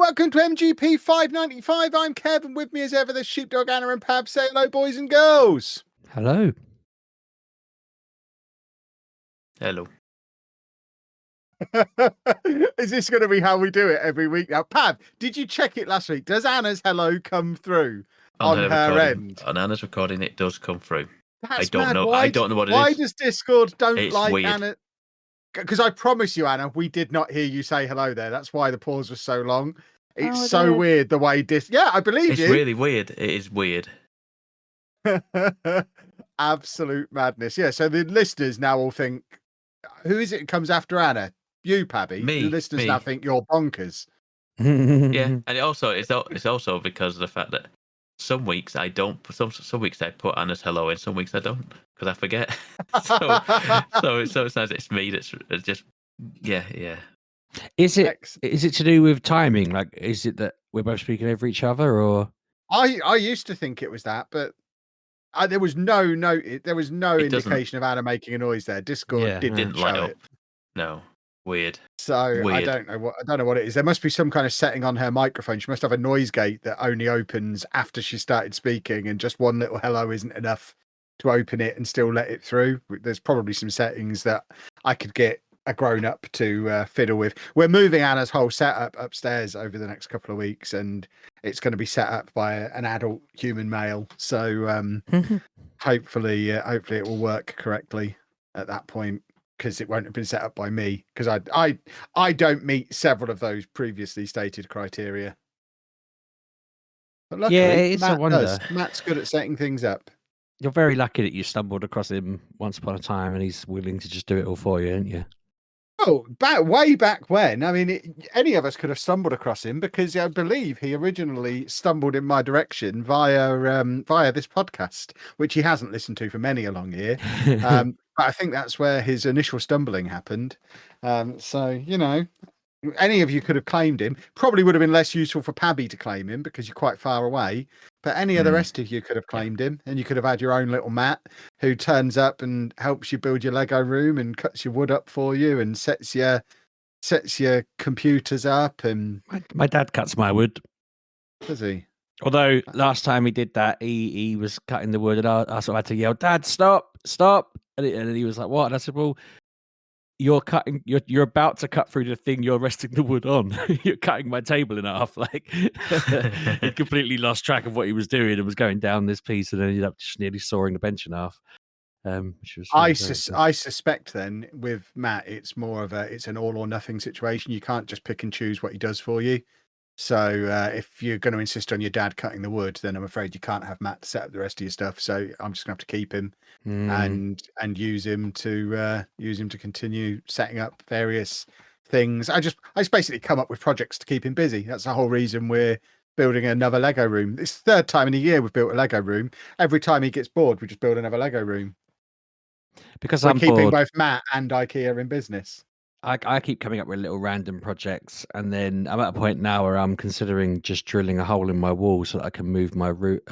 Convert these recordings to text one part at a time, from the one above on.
welcome to MGP595. I'm Kevin. With me as ever, the Sheepdog, Anna and Pab. Say hello, boys and girls. Hello. Hello. Is this going to be how we do it every week now? Pab, did you check it last week? Does Anna's hello come through on her end? On Anna's recording, it does come through. That's I don't mad. know. Why, I don't know what it is. Why does Discord don't It's like weird. Anna? Because I promise you, Anna, we did not hear you say hello there. That's why the pause was so long. It's so weird the way Yeah, I believe it's you. really weird. It is weird. Absolute madness. Yeah, so the listeners now all think, who is it that comes after Anna? You, Pabby. Me. The listeners now think you're bonkers. Yeah, and it's also because of the fact that some weeks I don't. Some weeks I put Anna's hello in. Some weeks I don't because I forget. so sometimes it's me that's just yeah. Is it to do with timing? Like, is it that we're both speaking over each other, or? I used to think it was that, but there was no indication of Anna making a noise there. Discord didn't light show up. it. No, weird. So weird. I don't know what it is. There must be some kind of setting on her microphone. She must have a noise gate that only opens after she started speaking, and just one little hello isn't enough to open it and still let it through. There's probably some settings that I could get a grown-up to fiddle with. We're moving Anna's whole setup upstairs over the next couple of weeks, and it's going to be set up by an adult human male. So hopefully it will work correctly at that point, because it won't have been set up by me, because I don't meet several of those previously stated criteria. But luckily, it's Matt a wonder. does. Matt's good at setting things up. You're very lucky that you stumbled across him once upon a time, and he's willing to just do it all for you, aren't you? Oh, way back when. I mean, any of us could have stumbled across him, because I believe he originally stumbled in my direction via this podcast, which he hasn't listened to for many a long year. But I think that's where his initial stumbling happened. So, any of you could have claimed him. Probably would have been less useful for Pabby to claim him because you're quite far away. But any of the rest of you could have claimed him, and you could have had your own little Matt who turns up and helps you build your Lego room and cuts your wood up for you and sets your computers up. And my dad cuts my wood. Does he? Although last time he did that, he was cutting the wood, and I sort of had to yell, "Dad, stop!" And he was like, "What?" And I said, "Well, you're about to cut through the thing you're resting the wood on. You're cutting my table in half." Like, he completely lost track of what he was doing and was going down this piece, and ended up just nearly sawing the bench in half. Which was I suspect then with Matt, it's more of it's an all or nothing situation. You can't just pick and choose what he does for you. So if you're going to insist on your dad cutting the wood, then I'm afraid you can't have Matt set up the rest of your stuff. So I'm just going to have to keep him and use him to continue setting up various things. I just basically come up with projects to keep him busy. That's the whole reason we're building another Lego room. It's the third time in a year we've built a Lego room. Every time he gets bored, we just build another Lego room. Because we're I'm keeping bored. Both Matt and IKEA in business. I keep coming up with little random projects, and then I'm at a point now where I'm considering just drilling a hole in my wall so that I can move my route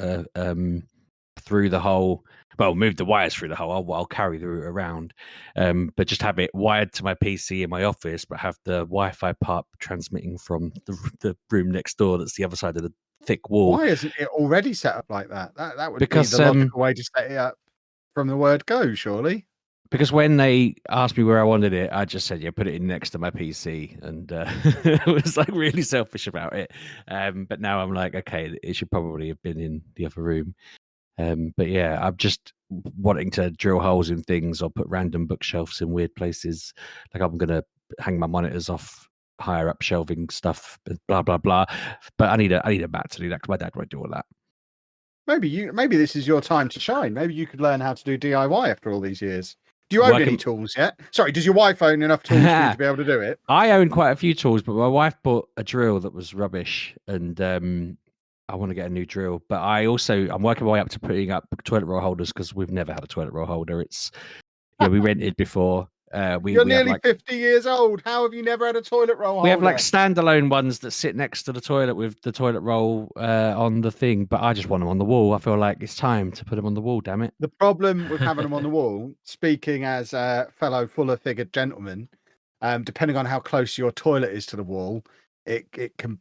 through the hole. Well, move the wires through the hole. I'll carry the route around, but just have it wired to my PC in my office, but have the Wi-Fi part transmitting from the room next door that's the other side of the thick wall. Why isn't it already set up like that? That would be the logical way to set it up from the word go, surely. Because when they asked me where I wanted it, I just said, yeah, put it in next to my PC. And I was like really selfish about it. But now I'm like, okay, it should probably have been in the other room. But yeah, I'm just wanting to drill holes in things or put random bookshelves in weird places. Like I'm going to hang my monitors off higher up shelving stuff, blah, blah, blah. But I need a mat to do that because my dad won't do all that. Maybe this is your time to shine. Maybe you could learn how to do DIY after all these years. Do you own any tools yet? Sorry, does your wife own enough tools for you to be able to do it? I own quite a few tools, but my wife bought a drill that was rubbish, and I want to get a new drill. But I'm working my way up to putting up toilet roll holders because we've never had a toilet roll holder. We rented before. You're nearly 50 years old. How have you never had a toilet roll holder? We have like standalone ones that sit next to the toilet with the toilet roll on the thing, but I just want them on the wall. I feel like it's time to put them on the wall, damn it. The problem with having them on the wall, speaking as a fellow fuller-figured gentleman, depending on how close your toilet is to the wall, it can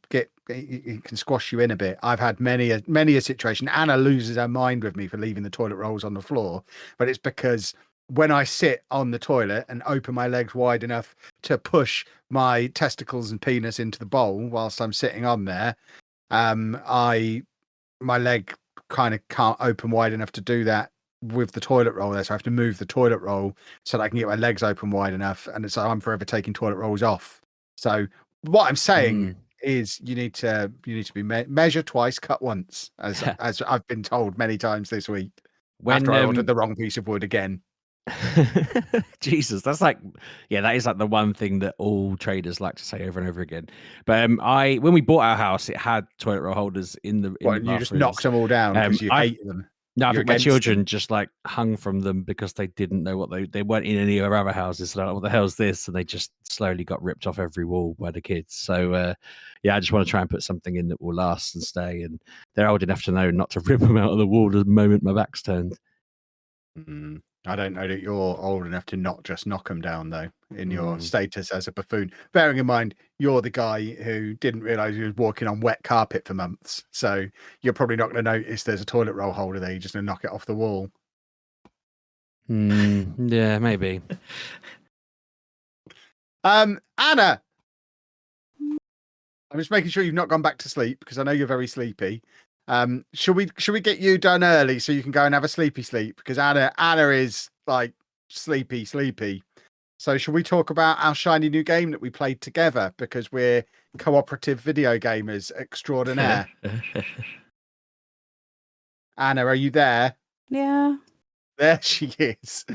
squash you in a bit. I've had many a situation. Anna loses her mind with me for leaving the toilet rolls on the floor, but it's because when I sit on the toilet and open my legs wide enough to push my testicles and penis into the bowl whilst I'm sitting on there, my leg kind of can't open wide enough to do that with the toilet roll there, so I have to move the toilet roll so that I can get my legs open wide enough, and so I'm forever taking toilet rolls off. So what I'm saying is you need to be measure twice, cut once, as I've been told many times this week. After I ordered the wrong piece of wood again. Jesus, that's like, that is like the one thing that all traders like to say over and over again. But when we bought our house, it had toilet roll holders in the bathrooms. You just knocked them all down because you hate them. No, I think my children just like hung from them because they didn't know what they weren't in any of our other houses. So like, what the hell's this? And they just slowly got ripped off every wall by the kids. So I just want to try and put something in that will last and stay. And they're old enough to know not to rip them out of the wall the moment my back's turned. I don't know that you're old enough to not just knock them down, though, in your status as a buffoon. Bearing in mind, you're the guy who didn't realise he was walking on wet carpet for months. So you're probably not going to notice there's a toilet roll holder there. You're just going to knock it off the wall. Yeah, maybe. Anna! I'm just making sure you've not gone back to sleep because I know you're very sleepy. Should we get you done early so you can go and have a sleepy sleep? Because Anna is like sleepy. So should we talk about our shiny new game that we played together because we're cooperative video gamers extraordinaire? Anna, are you there? Yeah. There she is.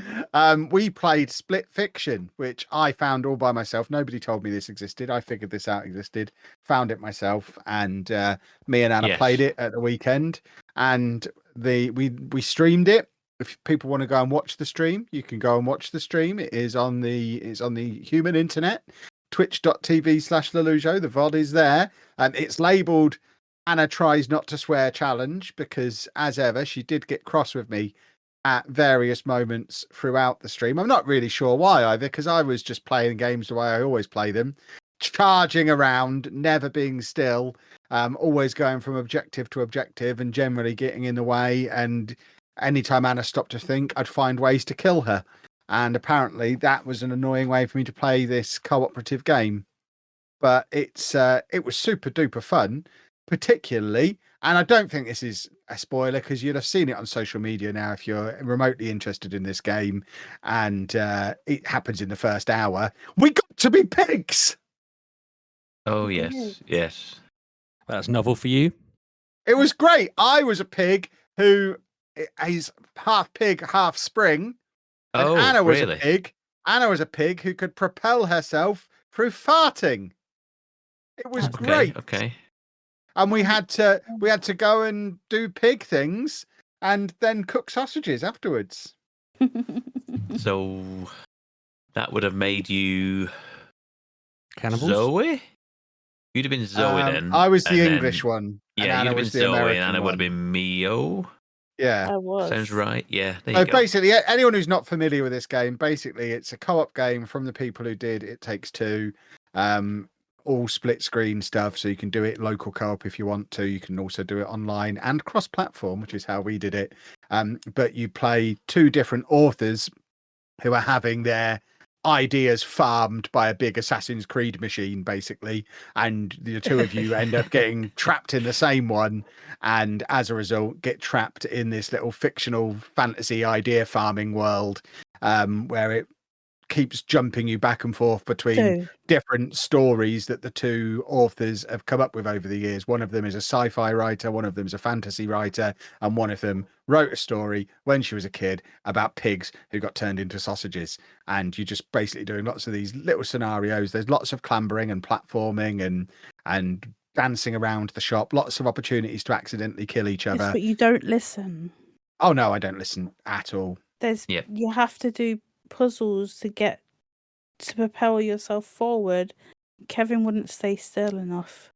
We played Split Fiction, which I found all by myself. Nobody told me this existed. I figured this out existed, found it myself, and me and Anna played it at the weekend. And we streamed it. If people want to go and watch the stream, you can go and watch the stream. It is on the human internet, twitch.tv/Lelujo. The VOD is there, and it's labelled Anna Tries Not to Swear Challenge because, as ever, she did get cross with me at various moments throughout the stream. I'm not really sure why either, because I was just playing games the way I always play them, charging around, never being still, always going from objective to objective and generally getting in the way. And anytime Anna stopped to think, I'd find ways to kill her. And apparently that was an annoying way for me to play this cooperative game. But it was super duper fun, particularly. And I don't think this is a spoiler because you'd have seen it on social media now if you're remotely interested in this game. And it happens in the first hour. We got to be pigs. Oh, yes. That's novel for you. It was great. I was a pig who is half pig, half spring. And Anna was a pig. Anna was a pig who could propel herself through farting. It was great. Okay. And we had to go and do pig things and then cook sausages afterwards. So that would have made you cannibals. Zoe? You'd have been Zoe then. I was the English one. Yeah, you'd have been Zoe and Anna would have been Mio. Yeah. I was. Sounds right. Yeah. There you go. Basically, anyone who's not familiar with this game, basically it's a co-op game from the people who did It Takes Two. All split screen stuff, so you can do it local co-op if you want to. You can also do it online and cross-platform, which is how we did it. But you play two different authors who are having their ideas farmed by a big Assassin's Creed machine, basically, and the two of you end up getting trapped in the same one, and as a result get trapped in this little fictional fantasy idea farming world, where it keeps jumping you back and forth between different stories that the two authors have come up with over the years. One of them is a sci-fi writer, one of them is a fantasy writer, and one of them wrote a story when she was a kid about pigs who got turned into sausages. And you're just basically doing lots of these little scenarios. There's lots of clambering and platforming and dancing around the shop, lots of opportunities to accidentally kill each other. Yes, but you don't listen. Oh no, I don't listen at all. You have to do puzzles to propel yourself forward. Kevin wouldn't stay still enough.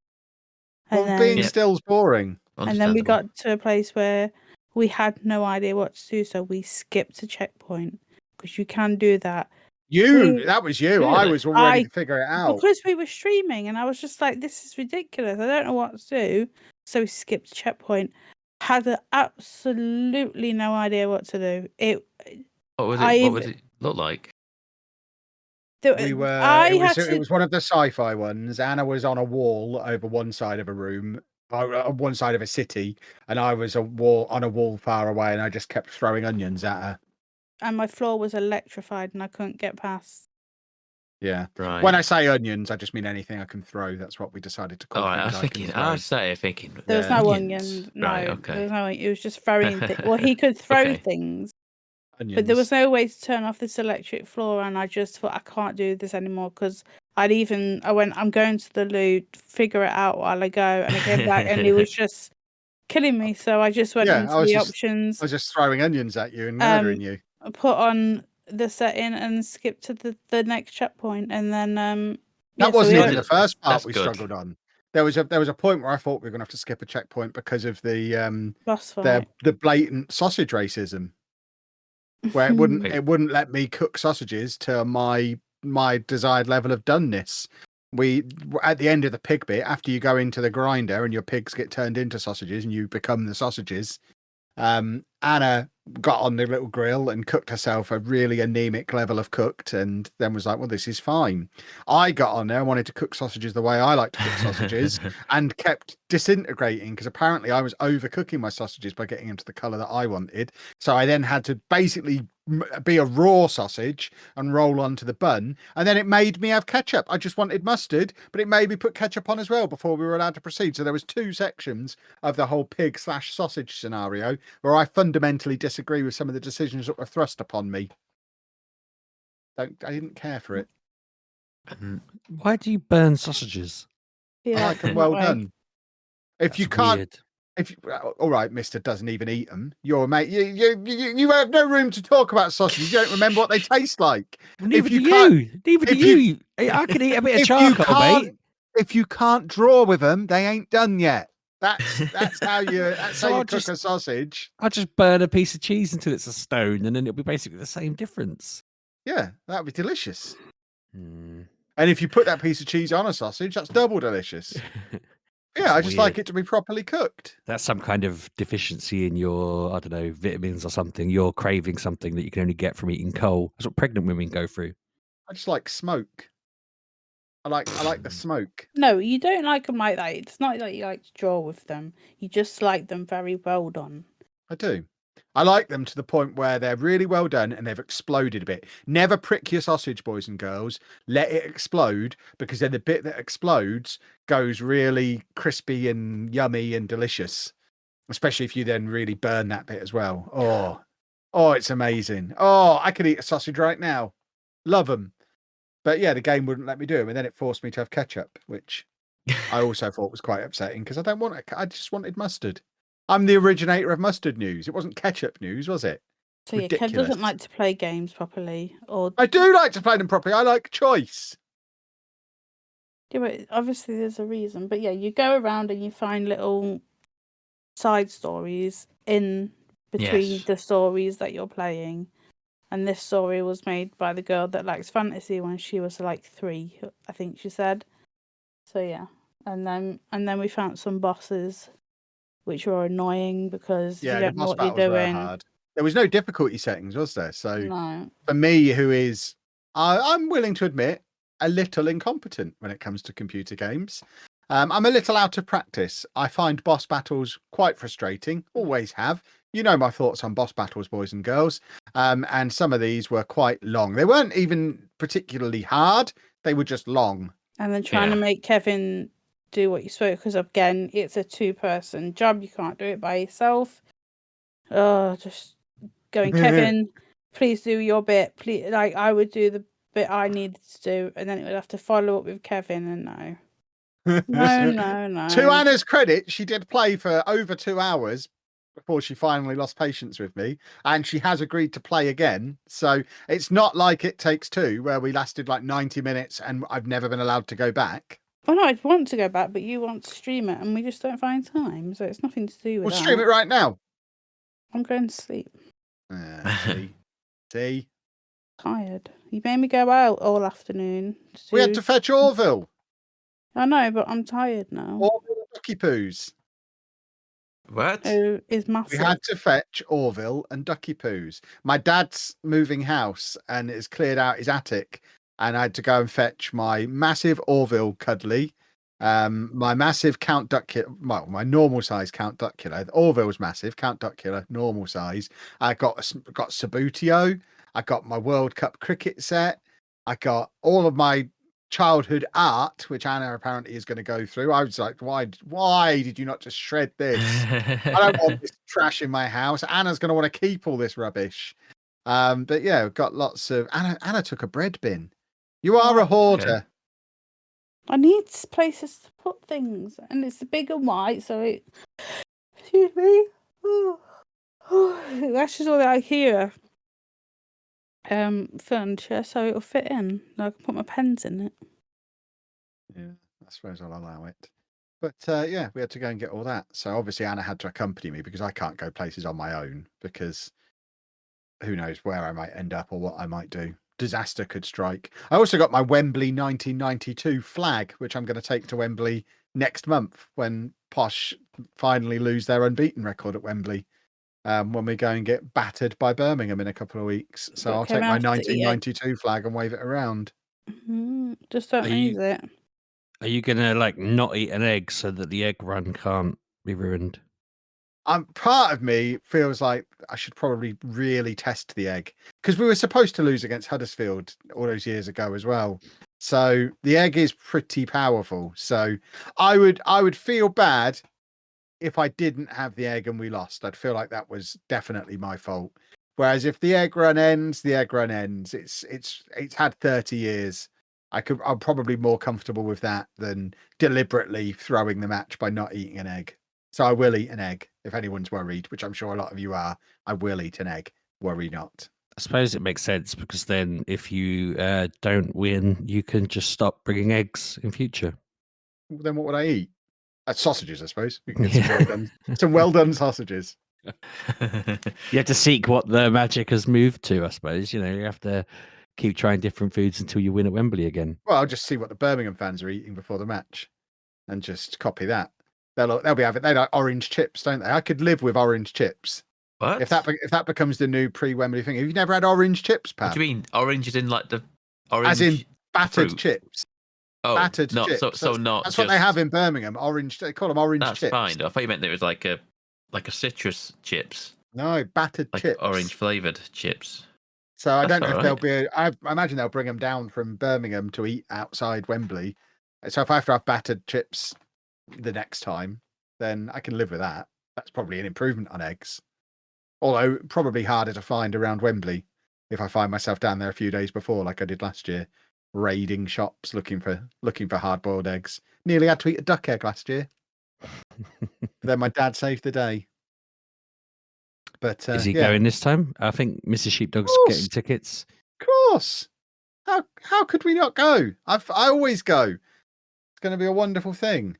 Well, being still's boring. And then we got to a place where we had no idea what to do, so we skipped a checkpoint because you can do that. That was you. I Really? was all ready to figure it out. Because we were streaming, and I was just like, "This is ridiculous. I don't know what to do." So we skipped checkpoint. Had absolutely no idea what to do. What would it look like? It to. was one of the sci-fi ones. Anna was on a wall over one side of a room, one side of a city, and I was on a wall far away, and I just kept throwing onions at her. And my floor was electrified, and I couldn't get past. Yeah. Right. When I say onions, I just mean anything I can throw. That's what we decided to call. All right. I was thinking. There was no onions. No, Right. Okay. There was no. It was just throwing. Well, he could throw things. Onions. But there was no way to turn off this electric floor, and I just thought I can't do this anymore because I went, I'm going to the loo, figure it out while I go, and I came back and it was just killing me. So I just went into the options. I was just throwing onions at you and murdering you. I put on the setting and skipped to the next checkpoint, and then that wasn't even the first part we struggled on. There was a point where I thought we were going to have to skip a checkpoint because of the blatant sausage racism. Where it wouldn't let me cook sausages to my desired level of doneness. We at the end of the pig bit, after you go into the grinder and your pigs get turned into sausages and you become the sausages, Anna got on the little grill and cooked herself a really anemic level of cooked, and then was like, well, this is fine. I got on there and wanted to cook sausages the way I like to cook sausages and kept disintegrating because apparently I was overcooking my sausages by getting them to the color that I wanted. So I then had to basically be a raw sausage and roll onto the bun, and then it made me have ketchup. I just wanted mustard, but it made me put ketchup on as well before we were allowed to proceed. So there was two sections of the whole pig/sausage scenario where I fundamentally disagree with some of the decisions that were thrust upon me. I didn't care for it. Why do you burn sausages? I like them well done. If you can't, all right, Mister doesn't even eat them. You're a mate. You have no room to talk about sausages. You don't remember what they taste like. Neither do you. I can eat a bit of charcoal, mate. If you can't draw with them, they ain't done yet. That's how you cook a sausage. I just burn a piece of cheese until it's a stone, and then it'll be basically the same difference. Yeah, that'd be delicious. And if you put that piece of cheese on a sausage, that's double delicious. Yeah, I just like it to be properly cooked. That's some kind of deficiency in your, I don't know, vitamins or something. You're craving something that you can only get from eating coal. That's what pregnant women go through. I just like smoke. I like the smoke. No, you don't like them like that. It's not like you like to draw with them. You just like them very well done. I do. I like them to the point where they're really well done and they've exploded a bit. Never prick your sausage, boys and girls. Let it explode, because then the bit that explodes goes really crispy and yummy and delicious. Especially if you then really burn that bit as well. Oh, it's amazing. Oh, I could eat a sausage right now. Love them. But yeah, the game wouldn't let me do them, and then it forced me to have ketchup, which I also thought was quite upsetting because I just wanted mustard. I'm the originator of mustard news. It wasn't ketchup news, was it? So yeah, Kev doesn't like to play games properly. I do like to play them properly. I like choice. Yeah, but obviously there's a reason. But yeah, you go around and you find little side stories in between the stories that you're playing. And this story was made by the girl that likes fantasy when she was like 3, I think she said. So yeah, and then we found some bosses, which were annoying because you don't know what you're doing. Hard. There was no difficulty settings, was there? So no. For me, who is, I'm willing to admit, a little incompetent when it comes to computer games. I'm a little out of practice. I find boss battles quite frustrating. Always have. You know my thoughts on boss battles, boys and girls. And some of these were quite long. They weren't even particularly hard. They were just long. And then trying to make Kevin do what you spoke, because again, it's a 2-person job. You can't do it by yourself. Oh, just going, Kevin, please do your bit. Please, like I would do the bit I needed to do, and then it would have to follow up with Kevin, and no. To Anna's credit, she did play for over 2 hours before she finally lost patience with me, and she has agreed to play again. So it's not like It Takes Two, where we lasted like 90 minutes and I've never been allowed to go back. Well, no, I'd want to go back, but you want to stream it, and we just don't find time, so it's nothing to do with that. We'll stream it right now. I'm going to sleep. See? Tired. You made me go out all afternoon. We had to fetch Orville. I know, but I'm tired now. Orville and Ducky Poos. What? Oh, is massive. We had to fetch Orville and Ducky Poos. My dad's moving house and it's cleared out his attic, and I had to go and fetch my massive Orville Cuddly, my massive Count Duckula, well, my normal size Count Duckula. Orville's massive, Count Duckula, normal size. I got Sabutio. I got my World Cup cricket set. I got all of my childhood art, which Anna apparently is going to go through. I was like, why did you not just shred this? I don't want this trash in my house. Anna's going to want to keep all this rubbish. But yeah, we've got lots of Anna took a bread bin. You are a hoarder. Okay. I need places to put things, and it's big and white, so it. Excuse me. That's just all the IKEA furniture, so it'll fit in. I can put my pens in it. Yeah, I suppose I'll allow it. But yeah, we had to go and get all that. So obviously Anna had to accompany me because I can't go places on my own because who knows where I might end up or what I might do. Disaster could strike. I also got my Wembley 1992 flag, which I'm going to take to Wembley next month when Posh finally lose their unbeaten record at Wembley. When we go and get battered by Birmingham in a couple of weeks. So I'll take my 1992 flag and wave it around. Just don't use it. Are you gonna like not eat an egg so that the egg run can't be ruined? Part of me feels like I should probably really test the egg because we were supposed to lose against Huddersfield all those years ago as well. So the egg is pretty powerful. So I would feel bad if I didn't have the egg and we lost. I'd feel like that was definitely my fault. Whereas if the egg run ends, the egg run ends. It's had 30 years. I'm probably more comfortable with that than deliberately throwing the match by not eating an egg. So I will eat an egg if anyone's worried, which I'm sure a lot of you are. I will eat an egg. Worry not. I suppose it makes sense because then if you don't win, you can just stop bringing eggs in future. Then what would I eat? Sausages, I suppose. We can get some well done sausages. You have to seek what the magic has moved to, I suppose. You know, you have to keep trying different foods until you win at Wembley again. Well, I'll just see what the Birmingham fans are eating before the match and just copy that. They'll be having, they like orange chips, don't they? I could live with orange chips. What? If that becomes the new pre-Wembley thing. Have you never had orange chips, Pat? What do you mean? Orange is in like the orange? As in battered fruit? chips. Oh, Battered not, chips. So not. That's just, what they have in Birmingham. Orange. They call them orange that's chips. Fine. I thought you meant there was like a citrus chips. No, battered like chips. Orange flavored chips. So I That's don't know if all there'll be. I imagine they'll bring them down from Birmingham to eat outside Wembley. So if I have to have battered chips the next time, then I can live with that. That's probably an improvement on eggs. Although probably harder to find around Wembley if I find myself down there a few days before, like I did last year, raiding shops looking for hard-boiled eggs. Nearly had to eat a duck egg last year. Then my dad saved the day. But is he going this time? I think Mrs. Sheepdog's getting tickets. Of course. How could we not go? I always go. It's going to be a wonderful thing.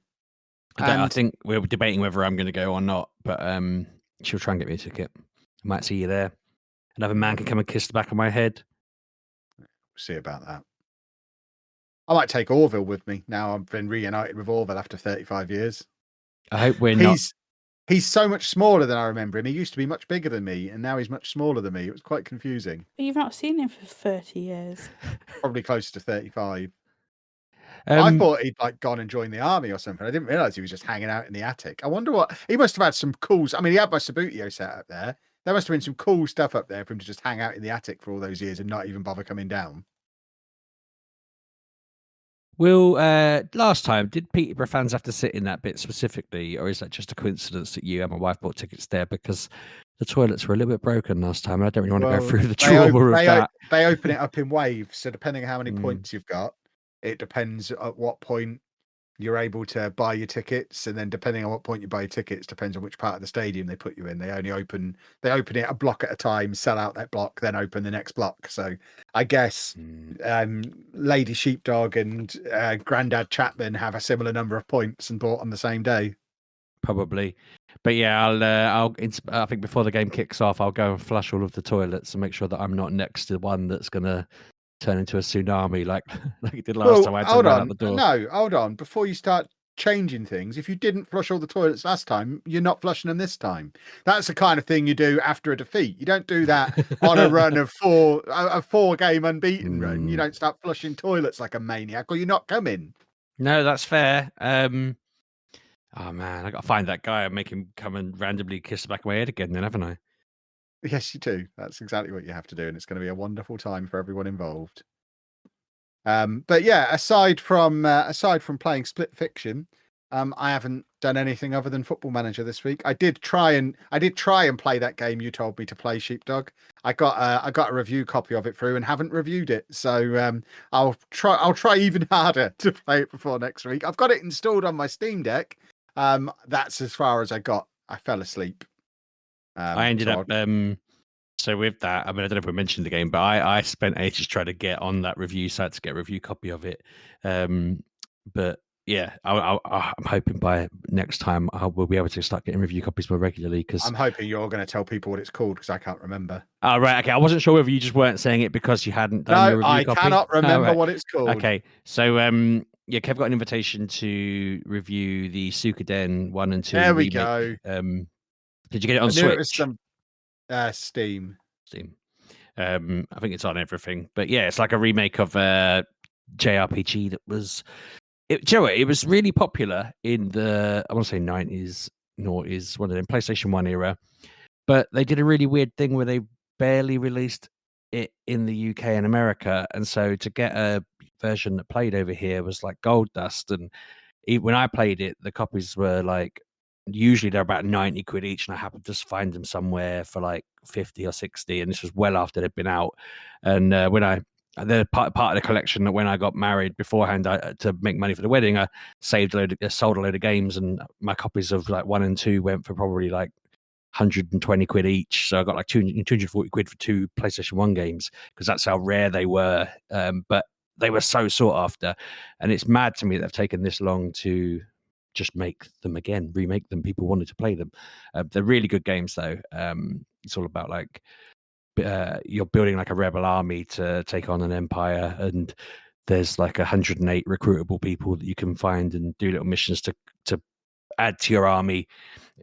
I think we're debating whether I'm going to go or not, but she'll try and get me a ticket. I might see you there. Another man can come and kiss the back of my head. We'll see about that. I might take Orville with me now. I've been reunited with Orville after 35 years. I hope we're not. He's so much smaller than I remember him. He used to be much bigger than me, and now he's much smaller than me. It was quite confusing. But you've not seen him for 30 years. Probably closer to 35. I thought he'd like gone and joined the army or something. I didn't realise he was just hanging out in the attic. I wonder what he must have had some cool. I mean, he had my Sabutio set up there. There must have been some cool stuff up there for him to just hang out in the attic for all those years and not even bother coming down. Will, last time, did Peterborough fans have to sit in that bit specifically, or is that just a coincidence that you and my wife bought tickets there because the toilets were a little bit broken last time? And I don't really want to go through the trauma of that. They open it up in waves, so depending on how many points you've got, it depends at what point you're able to buy your tickets, and then depending on what point you buy your tickets, depends on which part of the stadium they put you in. They open it a block at a time, sell out that block, then open the next block. So I guess Lady Sheepdog and Grandad Chapman have a similar number of points and bought on the same day. Probably. But yeah, I think before the game kicks off, I'll go and flush all of the toilets and make sure that I'm not next to one that's gonna turn into a tsunami like it did last time. I had to hold run out on. the door. No, hold on. Before you start changing things, if you didn't flush all the toilets last time, you're not flushing them this time. That's the kind of thing you do after a defeat. You don't do that on a run of a 4-game unbeaten run. You don't start flushing toilets like a maniac, or you're not coming. No, that's fair. Oh man, I gotta find that guy and make him come and randomly kiss the back of my head again, then, haven't I? Yes, you do. That's exactly what you have to do, and it's going to be a wonderful time for everyone involved. But yeah, aside from playing Split Fiction, I haven't done anything other than Football Manager this week. I did try and play that game you told me to play, Sheepdog. I got a review copy of it through and haven't reviewed it. So I'll try even harder to play it before next week. I've got it installed on my Steam Deck. That's as far as I got. I fell asleep. I ended up so with that, I mean, I don't know if we mentioned the game, but I spent ages trying to get on that review site to get a review copy of it. But yeah, I'm hoping by next time I will be able to start getting review copies more regularly. Because I'm hoping you're going to tell people what it's called, because I can't remember. Oh, right. Okay. I wasn't sure whether you just weren't saying it because you hadn't done your review copy. I cannot remember what it's called. Okay. So, yeah, Kev got an invitation to review the Suikoden 1 and 2 There we remake. go. Did you get it on I knew Switch? it was some Steam. I think it's on everything. But yeah, it's like a remake of JRPG that was... Do you know what? It was really popular in the, I want to say 90s, noughties, one of them, PlayStation 1 era. But they did a really weird thing where they barely released it in the UK and America. And so to get a version that played over here was like gold dust. And when I played it, the copies were like, usually they're about 90 quid each. And I happened to just find them somewhere for like 50 or 60. And this was well after they'd been out. And they're part of the collection that when I got married beforehand to make money for the wedding, I sold a load of games, and my copies of like 1 and 2 went for probably like 120 quid each. So I got like 240 quid for 2 PlayStation 1 games, because that's how rare they were. But they were so sought after. And it's mad to me that they've taken this long to just make them again, remake them. People wanted to play them. They're really good games, though. It's all about like, you're building like a rebel army to take on an empire, and there's like 108 recruitable people that you can find and do little missions to add to your army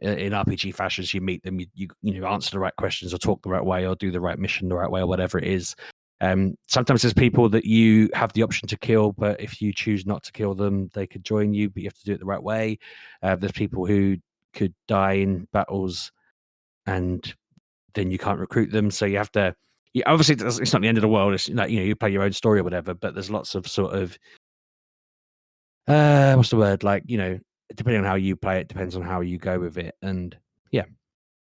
in RPG fashion. So you meet them, you answer the right questions or talk the right way or do the right mission the right way or whatever it is. Sometimes there's people that you have the option to kill, but if you choose not to kill them, they could join you, but you have to do it the right way. There's people who could die in battles and then you can't recruit them, so you have to. Obviously, it's not the end of the world. It's like, you play your own story or whatever. But there's lots of sort of what's the word? Like, depending on how you play it, depends on how you go with it. And yeah,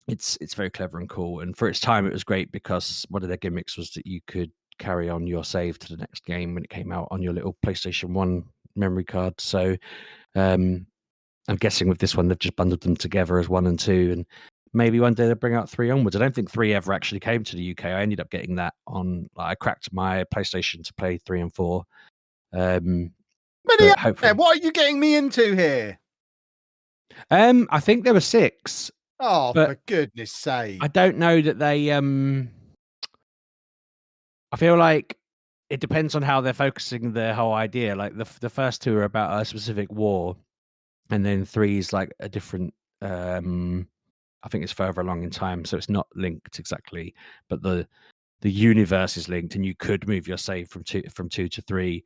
it's very clever and cool. And for its time, it was great because one of their gimmicks was that you could carry on your save to the next game when it came out on your little PlayStation 1 memory card. So I'm guessing with this one, they've just bundled them together as 1 and 2, and maybe one day they'll bring out 3 onwards. I don't think 3 ever actually came to the UK. I ended up getting that on. I cracked my PlayStation to play 3 and 4. What are you getting me into here? I think there were 6. Oh, for goodness sake! I don't know that they. I feel like it depends on how they're focusing their whole idea. Like the first 2 are about a specific war, and then 3 is like a different. I think it's further along in time, so it's not linked exactly, but the universe is linked, and you could move your save from 2 to 3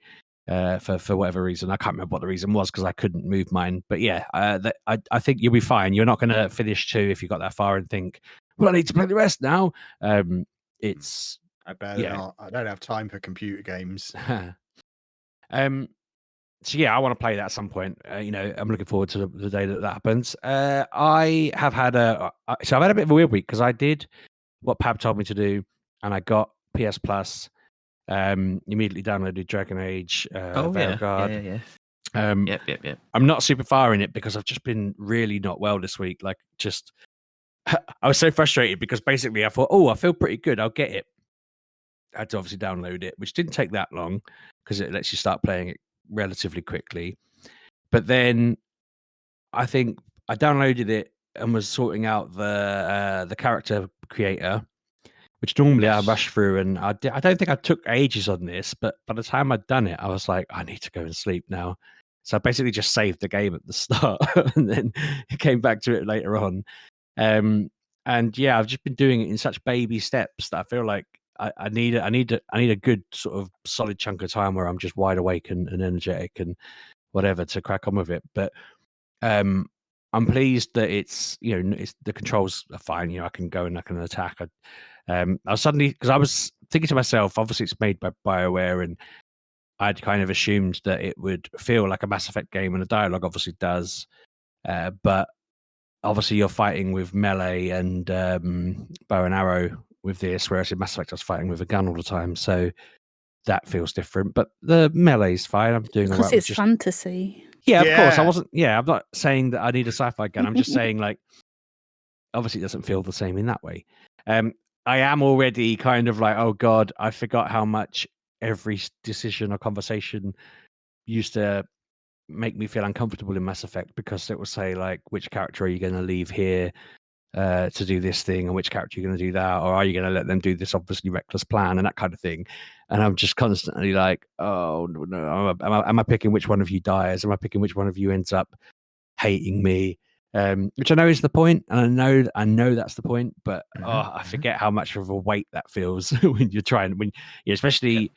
for whatever reason. I can't remember what the reason was because I couldn't move mine. But yeah, I think you'll be fine. You're not going to finish 2 if you got that far and think, well, I need to play the rest now. It's I better not. I don't have time for computer games. So yeah, I want to play that at some point. I'm looking forward to the day that happens. I have had I've had a bit of a weird week because I did what Pab told me to do, and I got PS Plus. Immediately downloaded Dragon Age. Yeah. Yep. I'm not super far in it because I've just been really not well this week. Like, just I was so frustrated because basically I thought, I feel pretty good, I'll get it. I had to obviously download it, which didn't take that long because it lets you start playing it relatively quickly. But then I think I downloaded it and was sorting out the character creator, which normally I Yes. rush through, and I don't think I took ages on this, but by the time I'd done it, I was like, I need to go and sleep now. So I basically just saved the game at the start and then came back to it later on. And yeah, I've just been doing it in such baby steps that I feel like I need a good sort of solid chunk of time where I'm just wide awake and energetic and whatever to crack on with it. But I'm pleased that it's the controls are fine. I can go and I can attack. I was suddenly, because I was thinking to myself, obviously it's made by BioWare, and I'd kind of assumed that it would feel like a Mass Effect game, and the dialogue obviously does. But obviously you're fighting with melee and bow and arrow with this, whereas in Mass Effect I was fighting with a gun all the time. So that feels different. But the melee's fine. I'm doing all Because right. it's fantasy. Yeah, of course. I Yeah. wasn't. Yeah, I'm not saying that I need a sci-fi gun. I'm just saying, like, obviously, it doesn't feel the same in that way. I am already kind of like, oh god, I forgot how much every decision or conversation used to make me feel uncomfortable in Mass Effect, because it will say like, which character are you going to leave here to do this thing, and which character you're going to do that, or are you going to let them do this obviously reckless plan and that kind of thing. And I'm just constantly like, oh no, am I picking which one of you dies? Am I picking which one of you ends up hating me? Which I know is the point, and I know that's the point, but I forget how much of a weight that feels when you're trying, especially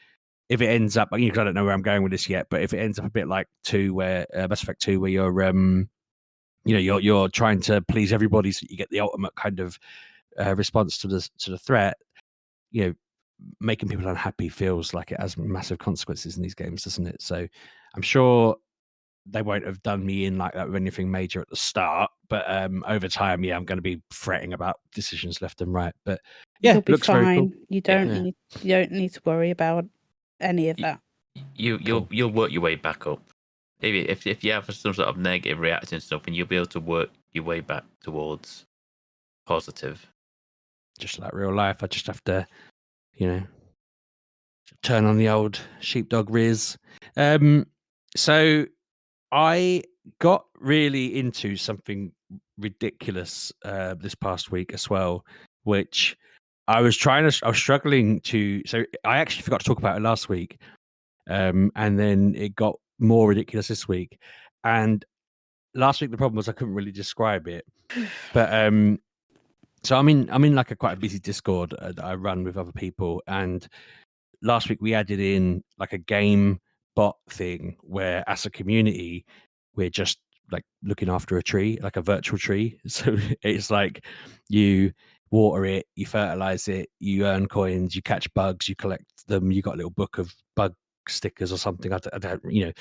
if it ends up, because I don't know where I'm going with this yet, but if it ends up a bit like Mass Effect 2, where you're trying to please everybody so you get the ultimate kind of response to the threat, making people unhappy feels like it has massive consequences in these games, doesn't it? So I'm sure they won't have done me in like that with anything major at the start, but over time, I'm going to be fretting about decisions left and right. But yeah, You'll be looks fine. very cool. You don't need to worry about any of that. You'll work your way back up. If you have some sort of negative reaction to something, you'll be able to work your way back towards positive. Just like real life, I just have to, turn on the old sheepdog riz. So I got really into something ridiculous this past week as well, which I was struggling to. So I actually forgot to talk about it last week, and then it got more ridiculous this week. And last week the problem was I couldn't really describe it, but so I'm in like quite a busy Discord that I run with other people, and last week we added in like a game bot thing where, as a community, we're just like looking after a tree, like a virtual tree. So it's like you water it, you fertilize it, you earn coins, you catch bugs, you collect them, you got a little book of bug stickers or something. I don't.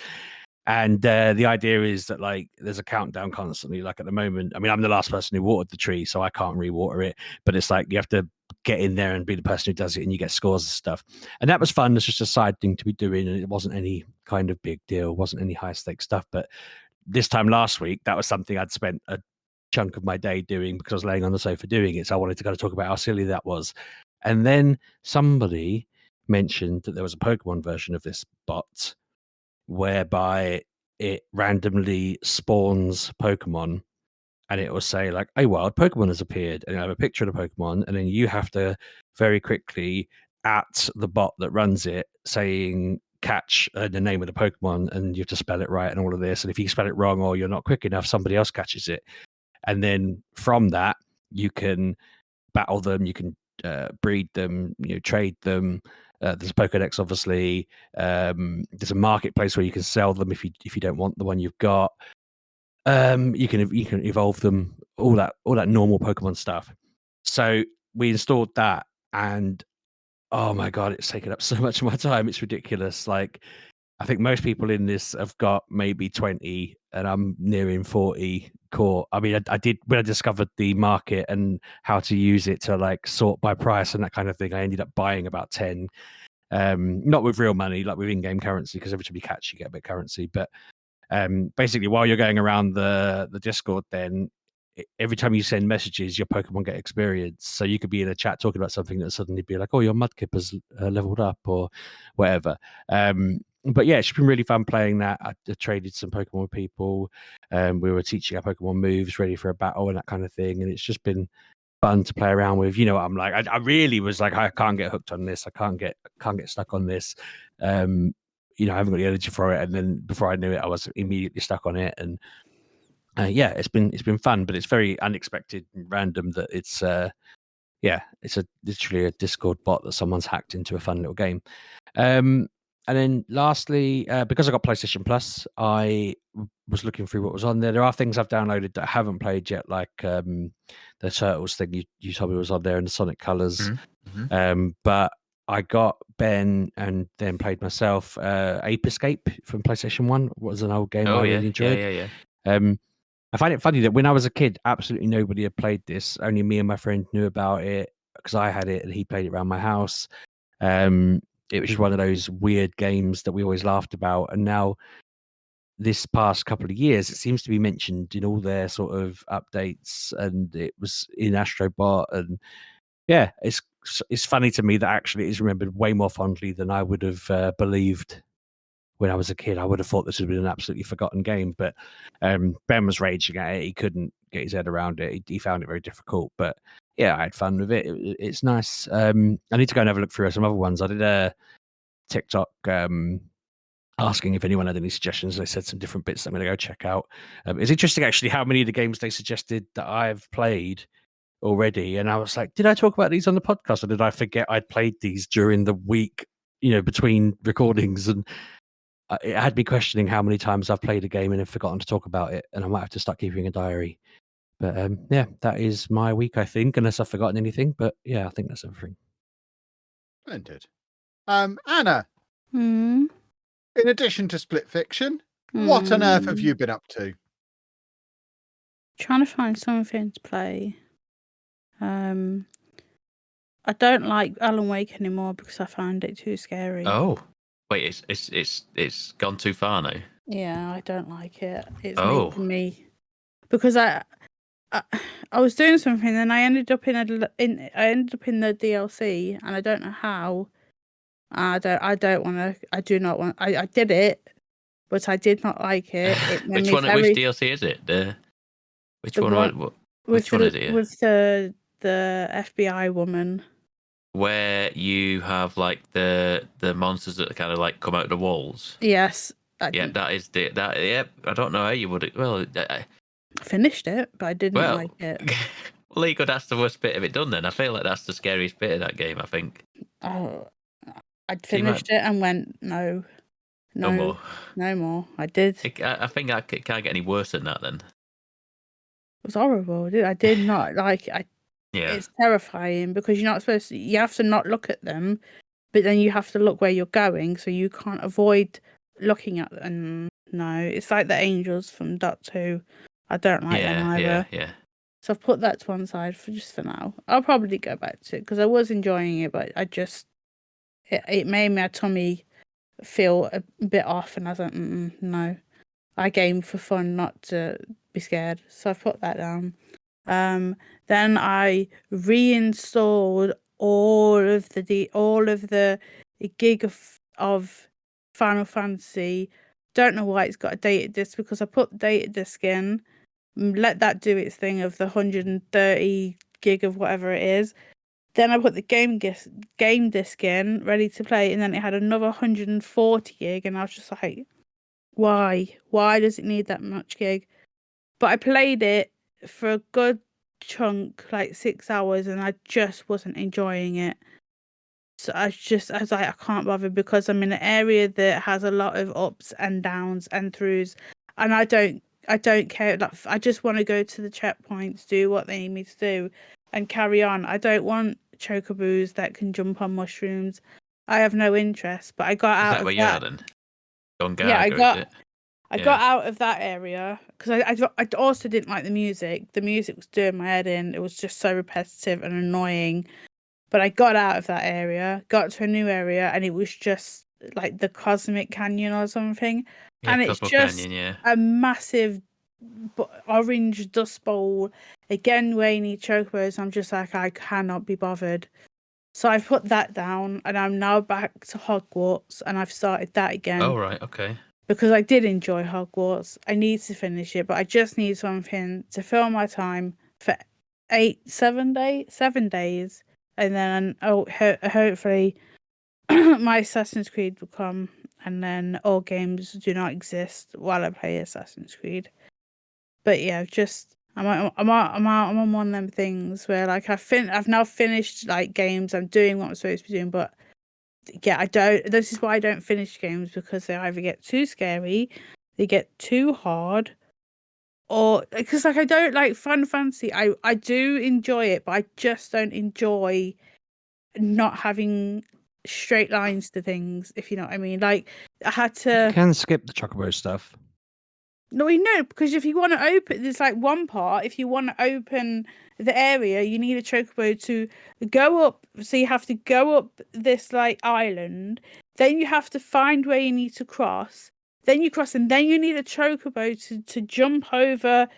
And the idea is that like there's a countdown constantly. Like at the moment, I mean, I'm the last person who watered the tree, so I can't re-water it. But it's like you have to get in there and be the person who does it, and you get scores and stuff. And that was fun. It's just a side thing to be doing, and it wasn't any kind of big deal. It wasn't any high stakes stuff. But this time last week, that was something I'd spent a chunk of my day doing because I was laying on the sofa doing it. So I wanted to kind of talk about how silly that was. And then somebody mentioned that there was a Pokemon version of this bot, whereby it randomly spawns Pokemon, and it will say like, a wild Pokemon has appeared, and I have a picture of the Pokemon, and then you have to very quickly at the bot that runs it saying catch the name of the Pokemon, and you have to spell it right and all of this. And if you spell it wrong or you're not quick enough, somebody else catches it. And then from that, you can battle them, you can breed them, trade them. There's a Pokedex, obviously. There's a marketplace where you can sell them if you don't want the one you've got. You can evolve them, all that normal Pokemon stuff. So we installed that, and oh my god, it's taken up so much of my time. It's ridiculous. Like, I think most people in this have got maybe 20, and I'm nearing 40 core. I mean, I did, when I discovered the market and how to use it to like sort by price and that kind of thing, I ended up buying about 10. Not with real money, like with in-game currency, because every time you catch, you get a bit of currency. But basically, while you're going around the Discord, then every time you send messages, your Pokemon get experience. So you could be in a chat talking about something that suddenly be like, oh, your Mudkip has leveled up or whatever. But yeah, it's been really fun playing that. I traded some Pokemon with people. We were teaching our Pokemon moves, ready for a battle and that kind of thing. And it's just been fun to play around with. You know, I'm like, I really was like, I can't get hooked on this. I can't get stuck on this. You know, I haven't got the energy for it. And then before I knew it, I was immediately stuck on it. And yeah, it's been fun, but it's very unexpected and random that it's it's literally a Discord bot that someone's hacked into a fun little game. And then lastly, because I got PlayStation Plus, I was looking through what was on there. There are things I've downloaded that I haven't played yet, like the Turtles thing you told me was on there, and the Sonic Colors. But I got Ben and then played myself Ape Escape from PlayStation 1. What was an old game I really enjoyed. Yeah. I find it funny that when I was a kid, absolutely nobody had played this. Only me and my friend knew about it because I had it and he played it around my house. It was just one of those weird games that we always laughed about. And now, this past couple of years, it seems to be mentioned in all their sort of updates, and it was in Astrobot. And yeah, it's funny to me that actually it is remembered way more fondly than I would have believed. When I was a kid, I would have thought this would have been an absolutely forgotten game, but Ben was raging at it. He couldn't get his head around it. He found it very difficult, but yeah, I had fun with it. It's nice. I need to go and have a look through some other ones. I did a TikTok asking if anyone had any suggestions. They said some different bits that I'm going to go check out. It's interesting, actually, how many of the games they suggested that I've played already. And I was like, did I talk about these on the podcast, or did I forget I'd played these during the week, between recordings? And it had me questioning how many times I've played a game and have forgotten to talk about it, and I might have to start keeping a diary. But yeah, that is my week, I think, unless I've forgotten anything. But yeah, I think that's everything. Splendid. Anna, in addition to Split Fiction, what on earth have you been up to? Trying to find something to play. I don't like Alan Wake anymore because I found it too scary. Oh, wait, it's gone too far now. Yeah, I don't like it. It's making me, because I was doing something and I ended up in the DLC, and I don't know how. I do not want. I did it, but I did not like it. Which DLC is it? Which one is it? With the FBI woman. Where you have like the monsters that kind of like come out of the walls. Yes. Yeah, that is that. Yeah, I don't know how you would. Well, I finished it, but I didn't like it. Well, that's the worst bit of it done. Then I feel like that's the scariest bit of that game. I think. Oh, I'd finished it and went no more. I did. I think it can't get any worse than that. Then it was horrible. I did not like. Yeah, it's terrifying because you're not supposed to. You have to not look at them, but then you have to look where you're going, so you can't avoid looking at them. No, it's like the angels from Dot 2. I don't like them either. Yeah. So I've put that to one side for now. I'll probably go back to it because I was enjoying it, but it made my tummy feel a bit off, and I was like, no. I game for fun, not to be scared. So I've put that down. Then I reinstalled all of the gig of Final Fantasy. Don't know why it's got a dated disc, because I put the dated disc in, let that do its thing of the 130 gig of whatever it is. Then I put the game disc in, ready to play, and then it had another 140 gig, and I was just like, why? Why does it need that much gig? But I played it for a good chunk, like 6 hours, and I just wasn't enjoying it. So I was like, I can't bother, because I'm in an area that has a lot of ups and downs and throughs, and I don't care. Like, I just want to go to the checkpoints, do what they need me to do, and carry on. I don't want chocobos that can jump on mushrooms. I have no interest. But I got out of that. Is that where you are then? I got out of that area because I also didn't like the music. The music was doing my head in. It was just so repetitive and annoying. But I got out of that area, got to a new area, and it was just like the Cosmic Canyon or something. Yeah, and it's just a massive orange dust bowl. Again, where you need chocobos, I'm just like, I cannot be bothered. So I've put that down, and I'm now back to Hogwarts, and I've started that again. Oh, right, okay. Because I did enjoy Hogwarts. I need to finish it, but I just need something to fill my time for 7 days, and then hopefully my Assassin's Creed will come, and then all games do not exist while I play Assassin's Creed. But yeah, I'm on one of them things where like I've now finished like games. I'm doing what I'm supposed to be doing, but yeah, I don't. This is why I don't finish games, because they either get too scary, they get too hard, or because like I don't like Final Fantasy. I do enjoy it, but I just don't enjoy not having straight lines to things, if you know what I mean. Like I had to. You can skip the Chocobo stuff. No, because if you want to open, there's like one part. If you want to open the area, you need a chocobo to go up. So you have to go up this like island. Then you have to find where you need to cross. Then you cross, and then you need a chocobo to jump over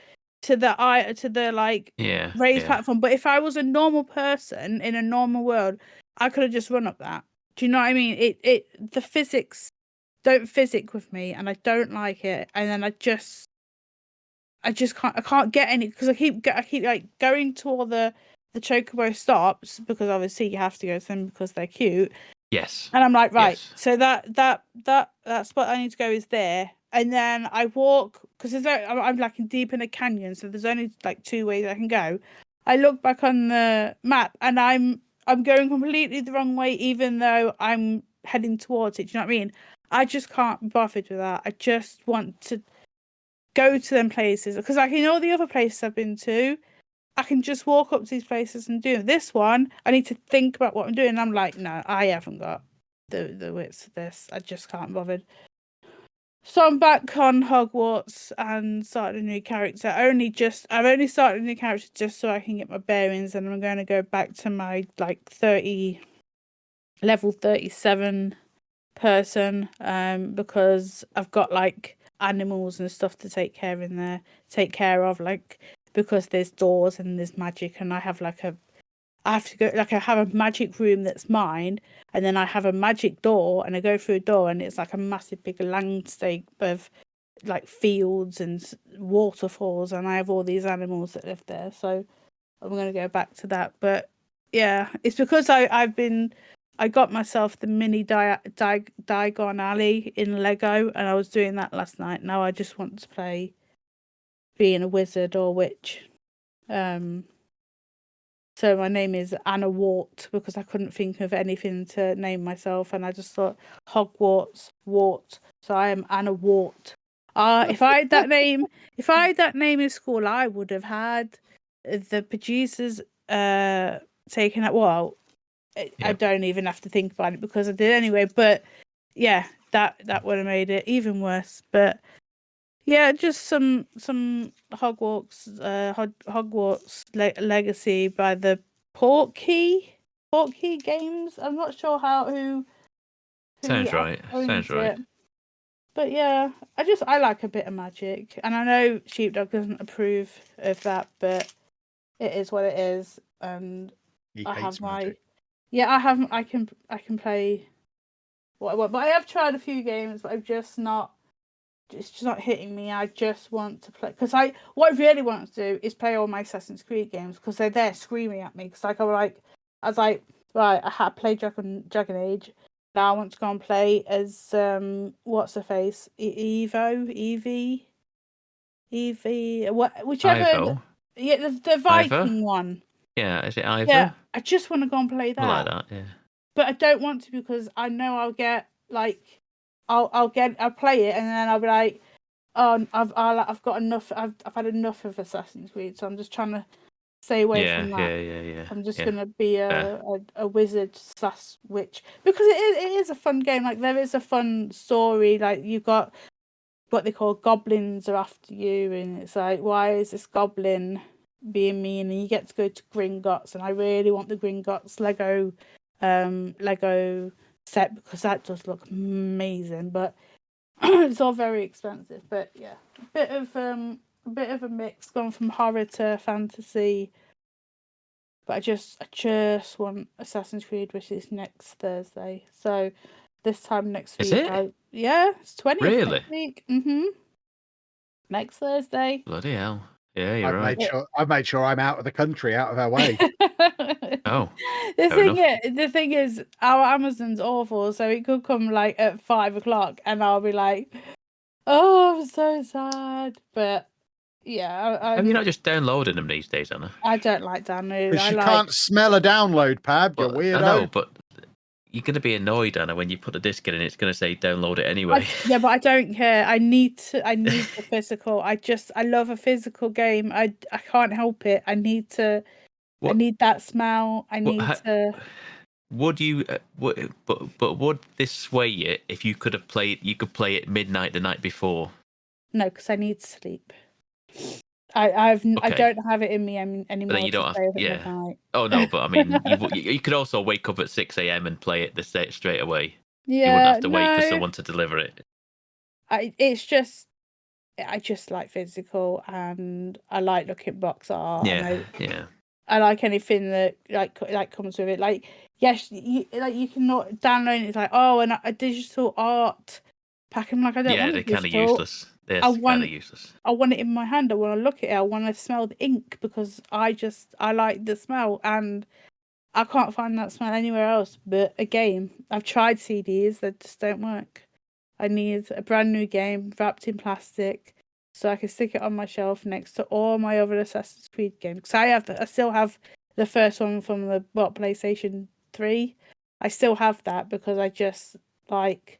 to the like raised platform. But if I was a normal person in a normal world, I could have just run up that. Do you know what I mean? The physics don't physic with me, and I don't like it. And then I can't get any, because I keep like going to all the chocobo stops, because obviously you have to go to them because they're cute. Yes. And I'm like, right, so that spot I need to go is there, and then I walk, because I'm like deep in a canyon, so there's only like 2 ways I can go. I look back on the map, and I'm going completely the wrong way, even though I'm heading towards it. Do you know what I mean? I just can't be bothered with that. I just want to go to them places, because like in all the other places I've been to, I can just walk up to these places and do it. This one, I need to think about what I'm doing. And I'm like, no, I haven't got the wits for this. I just can't be bothered. So I'm back on Hogwarts and started a new character. I've only started a new character just so I can get my bearings, and I'm going to go back to my like level 37 person, because I've got like animals and stuff to take care of, like, because there's doors and there's magic, and I have a magic room that's mine, and then I have a magic door, and I go through a door, and it's like a massive big landscape of like fields and waterfalls, and I have all these animals that live there. So I'm going to go back to that. But yeah, it's because I got myself the mini Diagon Alley in Lego, and I was doing that last night. Now I just want to play being a wizard or witch. So my name is Anna Wart, because I couldn't think of anything to name myself, and I just thought Hogwarts Wart. So I am Anna Wart. If I had that name in school, I would have had the producers taken it. Well, I don't even have to think about it, because I did anyway. But yeah, that would have made it even worse. But yeah, just some Hogwarts Legacy by the Portkey Games. I'm not sure who Sounds right. owns it. But yeah, I like a bit of magic, and I know Sheepdog doesn't approve of that, but it is what it is. And He I hates have magic. I can play what I want, but I have tried a few games, but it's just not hitting me. I just want to play, because what I really want to do is play all my Assassin's Creed games, because they're there screaming at me. Because I was like, right, I had played Dragon Age. Now I want to go and play as what's her face, Evie, whichever. Ivo? Yeah, the Viking one. Yeah, is it Ivo? Yeah, I just want to go and play that. I like that, yeah. But I don't want to, because I know I'll get like, I'll play it, and then I'll be like, oh, I've got enough. I've had enough of Assassin's Creed, so I'm just trying to stay away from that. Yeah. I'm just gonna be a wizard / witch, because it is a fun game. Like, there is a fun story. Like, you've got what they call goblins are after you, and it's like, why is this goblin being mean? And you get to go to Gringotts, and I really want the Gringotts Lego set, because that does look amazing, but it's all very expensive. But yeah, a bit of a mix, gone from horror to fantasy. but I just want Assassin's Creed, which is next Thursday. So this time next Is week, it? it's 20th Really? next week. Next Thursday. Bloody hell. Yeah, you're right. I've made sure I'm out of the country, out of our way. Oh, the thing is, our Amazon's awful, so it could come like at 5 o'clock, and I'll be like, "Oh, I'm so sad." But yeah, have you not just downloading them these days, Anna? I don't like download. Because you can't smell a download, Pab. You're Well, weirdo. I know, but you're going to be annoyed, Anna, when you put the disc in and it's going to say download it anyway. But I don't care. I need the physical. I love a physical game. I can't help it. I need that smell. Would you? But would this sway you if you could play it midnight the night before? No, because I need sleep. I don't have it in me anymore. But then you don't have, midnight. Oh no, but I mean, you could also wake up at 6 a.m. and play it straight away. Yeah, you wouldn't have to wait for someone to deliver it. I just like physical, and I like looking at box art. Yeah. I like anything that like comes with it. Like, yes, you can not download it. It's like, oh, and a digital art pack. I'm like, I don't want they're kind of useless. They're kind of useless. I want it in my hand. I want to look at it. I want to smell the ink because I like the smell, and I can't find that smell anywhere else but a game. I've tried CDs, they just don't work. I need a brand new game wrapped in plastic so I can stick it on my shelf next to all my other Assassin's Creed games. Because I still have the first one from the PlayStation 3. I still have that because I just like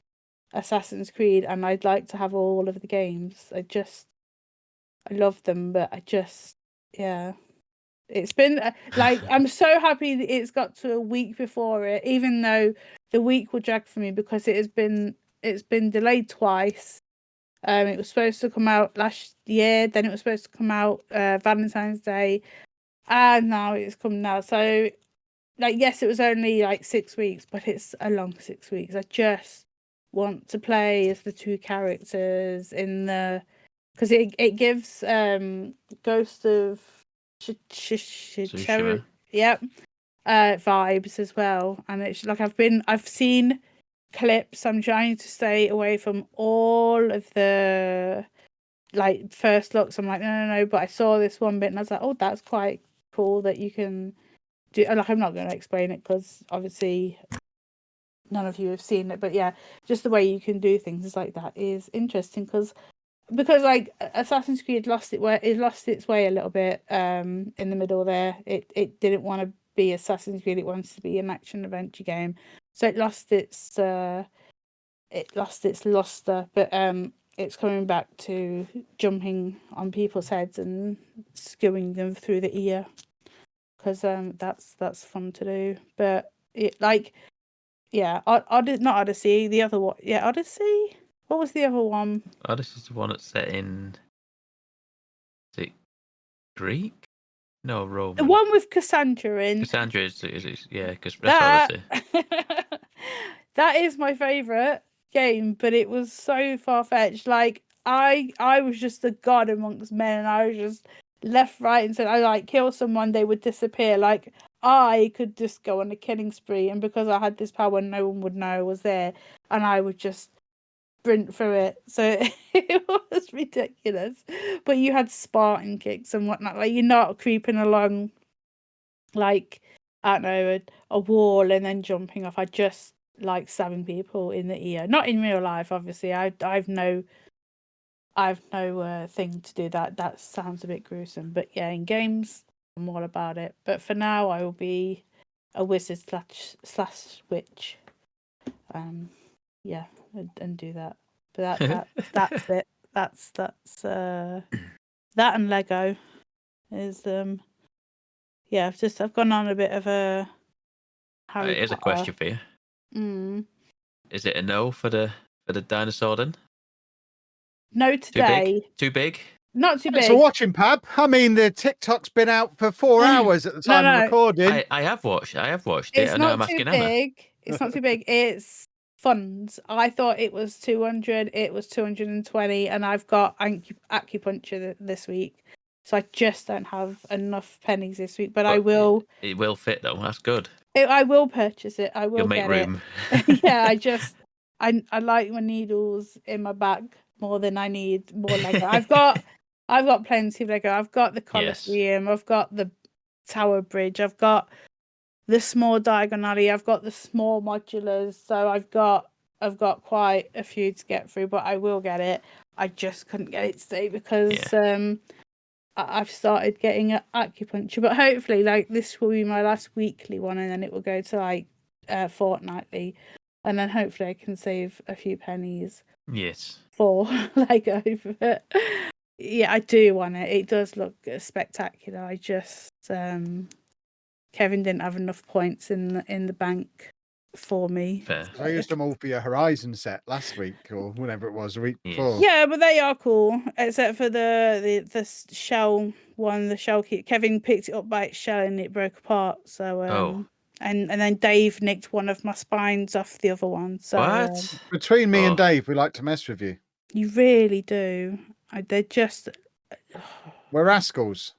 Assassin's Creed, and I'd like to have all of the games. I love them, but it's been like, I'm so happy that it's got to a week before it, even though the week will drag for me because it's been delayed twice. It was supposed to come out last year, then it was supposed to come out Valentine's Day, and now it's come now. So, like, yes, it was only like 6 weeks, but it's a long 6 weeks. I just want to play as the two characters in the, because it gives Ghost of Tsushima. Yep, vibes as well. And it's like I've seen clips. I'm trying to stay away from all of the like first looks. I'm like, no, but I saw this one bit and I was like, oh, that's quite cool that you can do. Like, I'm not going to explain it because obviously none of you have seen it, but yeah, just the way you can do things like that is interesting because like Assassin's Creed lost its way a little bit in the middle there. It didn't want to be Assassin's Creed. It wants to be an action adventure game, so it lost its luster. But it's coming back to jumping on people's heads and skewing them through the ear because that's fun to do. But it like. Yeah, not Odyssey. The other one, Odyssey. What was the other one? Odyssey's the one that's set in. Is it Greek? No, Roman. The one with Cassandra in. Cassandra is because that's Odyssey. That is my favourite game, but it was so far fetched. Like I was just a god amongst men, and I was just left, right, and center. I like kill someone, they would disappear. Like I could just go on a killing spree, and because I had this power, no one would know I was there, and I would just sprint through it. So it was ridiculous. But you had Spartan kicks and whatnot. Like you're not creeping along, like I don't know, a wall and then jumping off. I just like stabbing people in the ear. Not in real life, obviously. I've no thing to do that. That sounds a bit gruesome. But yeah, in games, I'm all about it. But for now, I will be a wizard slash witch. Yeah, and do that. But that's it. That's that and Lego is yeah. I've gone on a bit of a Harry Here's Potter. a question for you. Is it a no for the dinosaur then? No, today. Too big? Not too big. Thanks for watching, Pab. I mean, the TikTok's been out for 4 hours at the time of recording. I have watched it. It's and now not I'm too asking big. It's not too big. It's funds. I thought it was 200. It was 220, and I've got acupuncture this week, So I just don't have enough pennies this week. But I will. It will fit though. That's good. I will purchase it. I will You'll make get room. it. Yeah, I like my needles in my bag more than I need more Lego. I've got plenty of Lego. I've got the Colosseum. I've got the Tower Bridge. I've got the small diagonally. I've got the small modulars. So I've got quite a few to get through, but I will get it. I just couldn't get it today because I've started getting acupuncture. But hopefully, like, this will be my last weekly one, and then it will go to like fortnightly, and then hopefully I can save a few pennies. Yes. For Lego, but yeah, I do want it. It does look spectacular. I just Kevin didn't have enough points in the bank for me. Fair. I used them all for your Horizon set last week or whenever it was, a week before. Yeah, but they are cool, except for the shell one, the shell key. Kevin picked it up by its shell and it broke apart. So and then Dave nicked one of my spines off the other one. So What? Between me and Dave, we like to mess with you. You really do. They're just We're rascals.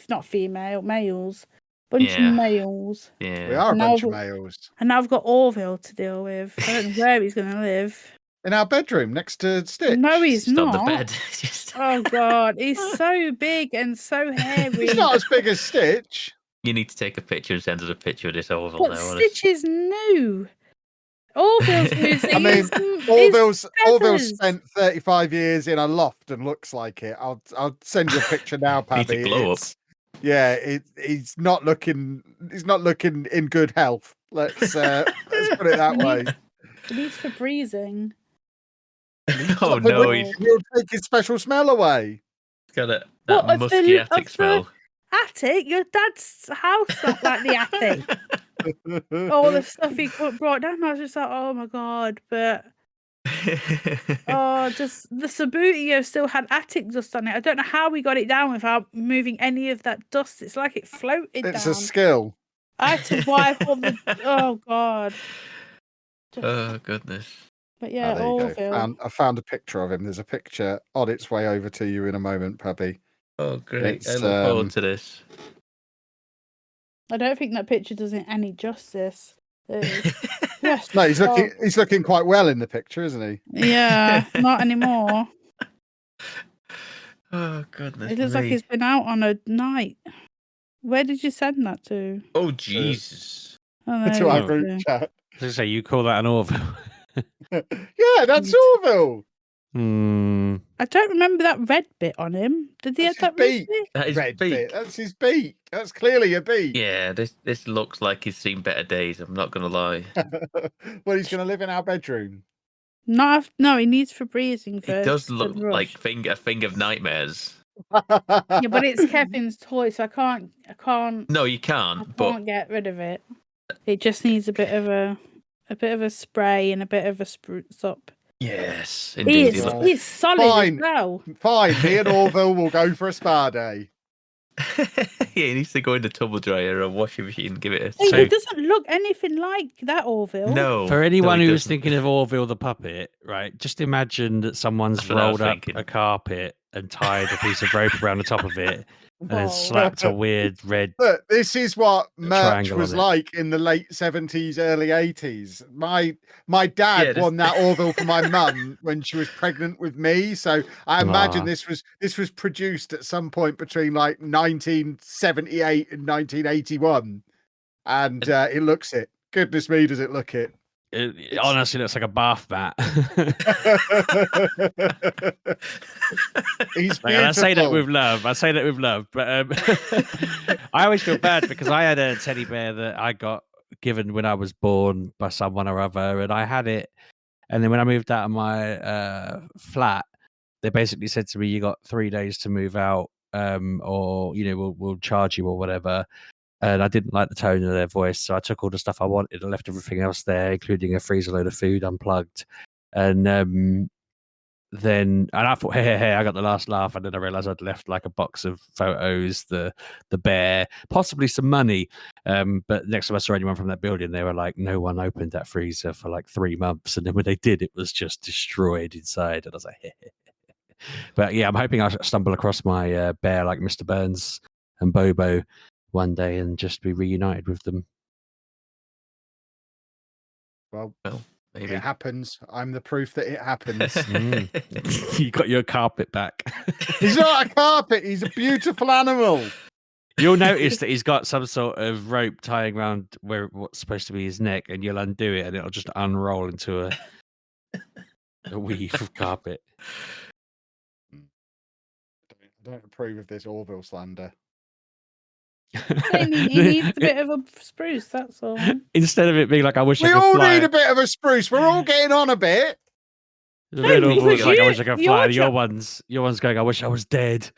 not female, males. Bunch of males. Yeah. We are a bunch of males. And now I've got Orville to deal with. I don't know where he's going to live. In our bedroom next to Stitch. No, he's Just not. on the bed. Oh, God. He's so big and so hairy. He's not as big as Stitch. You need to take a picture and send us a picture of this Orville But now. Stitch is new. Orville's losing. I mean, Orville's spent 35 years in a loft and looks like it. I'll send you a picture now, Paddy. Needs to glow up. Yeah, he's not looking in good health. Let's put it that way. He needs for breathing. Oh no, he'll take his special smell away. He's got that musky attic smell. Attic? Your dad's house looked like the attic. All the stuff he brought down, I was just like, oh my God, but just the Subutio still had attic dust on it. I don't know how we got it down without moving any of that dust. It's like it floated down. It's a skill. I had to wipe all the oh God. Oh goodness. But yeah, there you Orville. go. I found a picture of him. There's a picture on its way over to you in a moment, Pabby. Oh great. I look forward to this. I don't think that picture does it any justice. Yes. No, he's looking quite well in the picture, isn't he? Yeah, not anymore. Oh goodness. It looks like he's been out on a night. Where did you send that to? Oh Jesus. To our group chat. So you call that an Orville? Yeah, that's Orville. I don't remember that red bit on him. Did he have that red bit? That is red beak. bit. That's his beak. That's clearly a beak. Yeah, this looks like he's seen better days. I'm not gonna lie. Well, he's going to live in our bedroom. No, he needs for breathing first. It does look like a thing of nightmares. Yeah, but it's Kevin's toy, so I can't. No, you can't. I can't get rid of it. It just needs a bit of a spray and a bit of a spruce up. Yes, indeed. He's solid as well. Fine. Me and Orville will go for a spa day. Yeah, he needs to go in the tumble dryer or washing machine and give it a. He doesn't look anything like that Orville. No. For anyone who's thinking of Orville the puppet, right? Just imagine that someone's rolled up a carpet and tied a piece of rope around the top of it and then slapped a weird red. Look, this is what merch triangle was on it. like in the late 70s, early 80s. My dad won that Orville for my mum when she was pregnant with me. So I imagine this was produced at some point between like 1978 and 1981. And it looks it. Goodness me, does it look it. It honestly looks like a bath mat. He's Like, and I say that with love. But I always feel bad because I had a teddy bear that I got given when I was born by someone or other, and I had it. And then when I moved out of my flat, they basically said to me, "You got 3 days to move out, or we'll charge you or whatever." And I didn't like the tone of their voice, so I took all the stuff I wanted and left everything else there, including a freezer load of food unplugged. And then I thought, hey, I got the last laugh, and then I realized I'd left like a box of photos, the bear, possibly some money. But next time I saw anyone from that building, they were like, no one opened that freezer for like 3 months, and then when they did, it was just destroyed inside. And I was like, hey. But yeah, I'm hoping I stumble across my bear like Mr. Burns and Bobo one day and just be reunited with them. Well, maybe it happens. I'm the proof that it happens. You got your carpet back. He's not a carpet. He's a beautiful animal. You'll notice that he's got some sort of rope tying around what's supposed to be his neck, and you'll undo it, and it'll just unroll into a weave of carpet. I don't approve of this Orville slander. He needs a bit of a spruce, that's all. Instead of it being like, I wish I We could all fly. need a bit of a spruce. We're all getting on a bit. The red No, Orville is because like, I you- wish I could you're fly. try- Your one's going, I wish I was dead.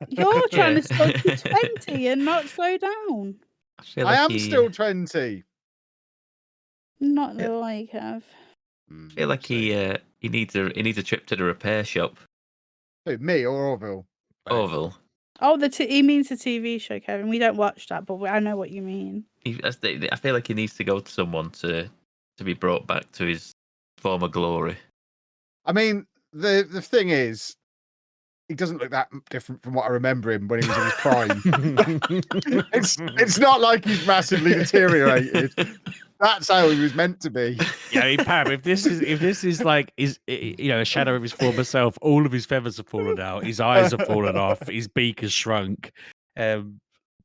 You're trying Yeah. to stop to 20 and not slow down. feel I like am he, still 20. Not Yeah. the way you have. I feel like he needs a trip to the repair shop. Who, me or Orville? Orville. Oh, he means the TV show, Kevin. We don't watch that, but I know what you mean. I feel like he needs to go to someone to be brought back to his former glory. I mean, the thing is, he doesn't look that different from what I remember him when he was in his prime. It's not like he's massively deteriorated. That's how he was meant to be. Yeah, I mean, Pam, if this is like a shadow of his former self, all of his feathers have fallen out, his eyes have fallen off, his beak has shrunk. There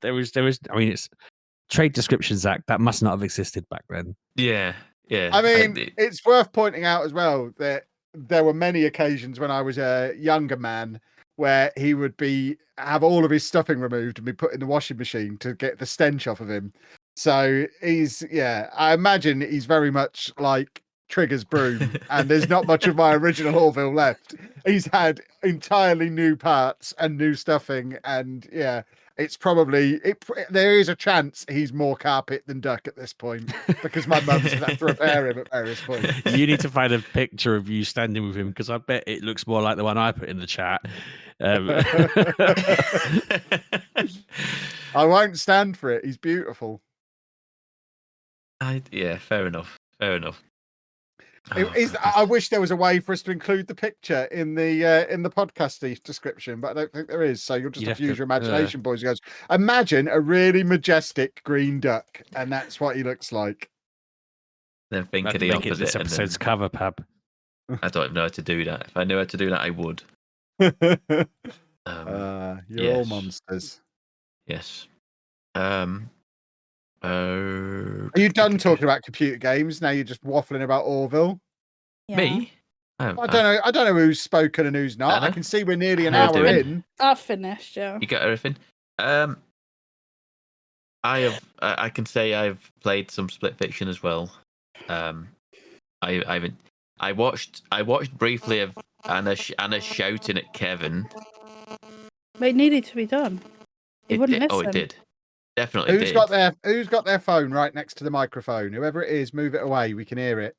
was. I mean, it's trade descriptions act that must not have existed back then. Yeah. I mean, it's worth pointing out as well that there were many occasions when I was a younger man where he would have all of his stuffing removed and be put in the washing machine to get the stench off of him. So I imagine he's very much like Trigger's broom, and there's not much of my original Orville left. He's had entirely new parts and new stuffing, and it's probably there is a chance he's more carpet than duck at this point because my mum's had to repair him at various points. You need to find a picture of you standing with him because I bet it looks more like the one I put in the chat. I won't stand for it. He's beautiful. Fair enough. I wish there was a way for us to include the picture in the podcast description, but I don't think there is. So you'll just have to use your imagination, boys and girls. Imagine a really majestic green duck, and that's what he looks like. Then think That'd of the make it opposite. this episode's cover, Pab. I don't even know how to do that. If I knew how to do that, I would. You're all monsters. Yes. Are you done talking about computer games? Now you're just waffling about Orville. Yeah. Me? I don't know who's spoken and who's not. Anna? I can see we're nearly an How hour you doing? in. I've finished, yeah. You got everything? I can say I've played some Split Fiction as well. I watched briefly of Anna shouting at Kevin. But it needed to be done. It wouldn't listen. Oh, it did. Definitely Who's got their phone right next to the microphone? Whoever it is, move it away. We can hear it.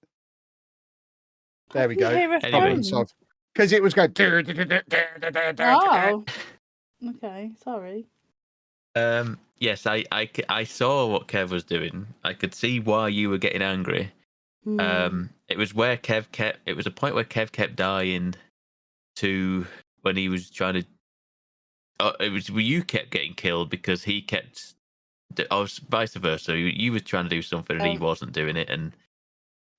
There we go. Anyway. Because it was going. Oh. Okay, sorry. Yes, I saw what Kev was doing. I could see why you were getting angry. It was where it was a point where Kev kept dying to when he was trying to. It was where you kept getting killed because he kept. Vice versa. You were trying to do something and he wasn't doing it, and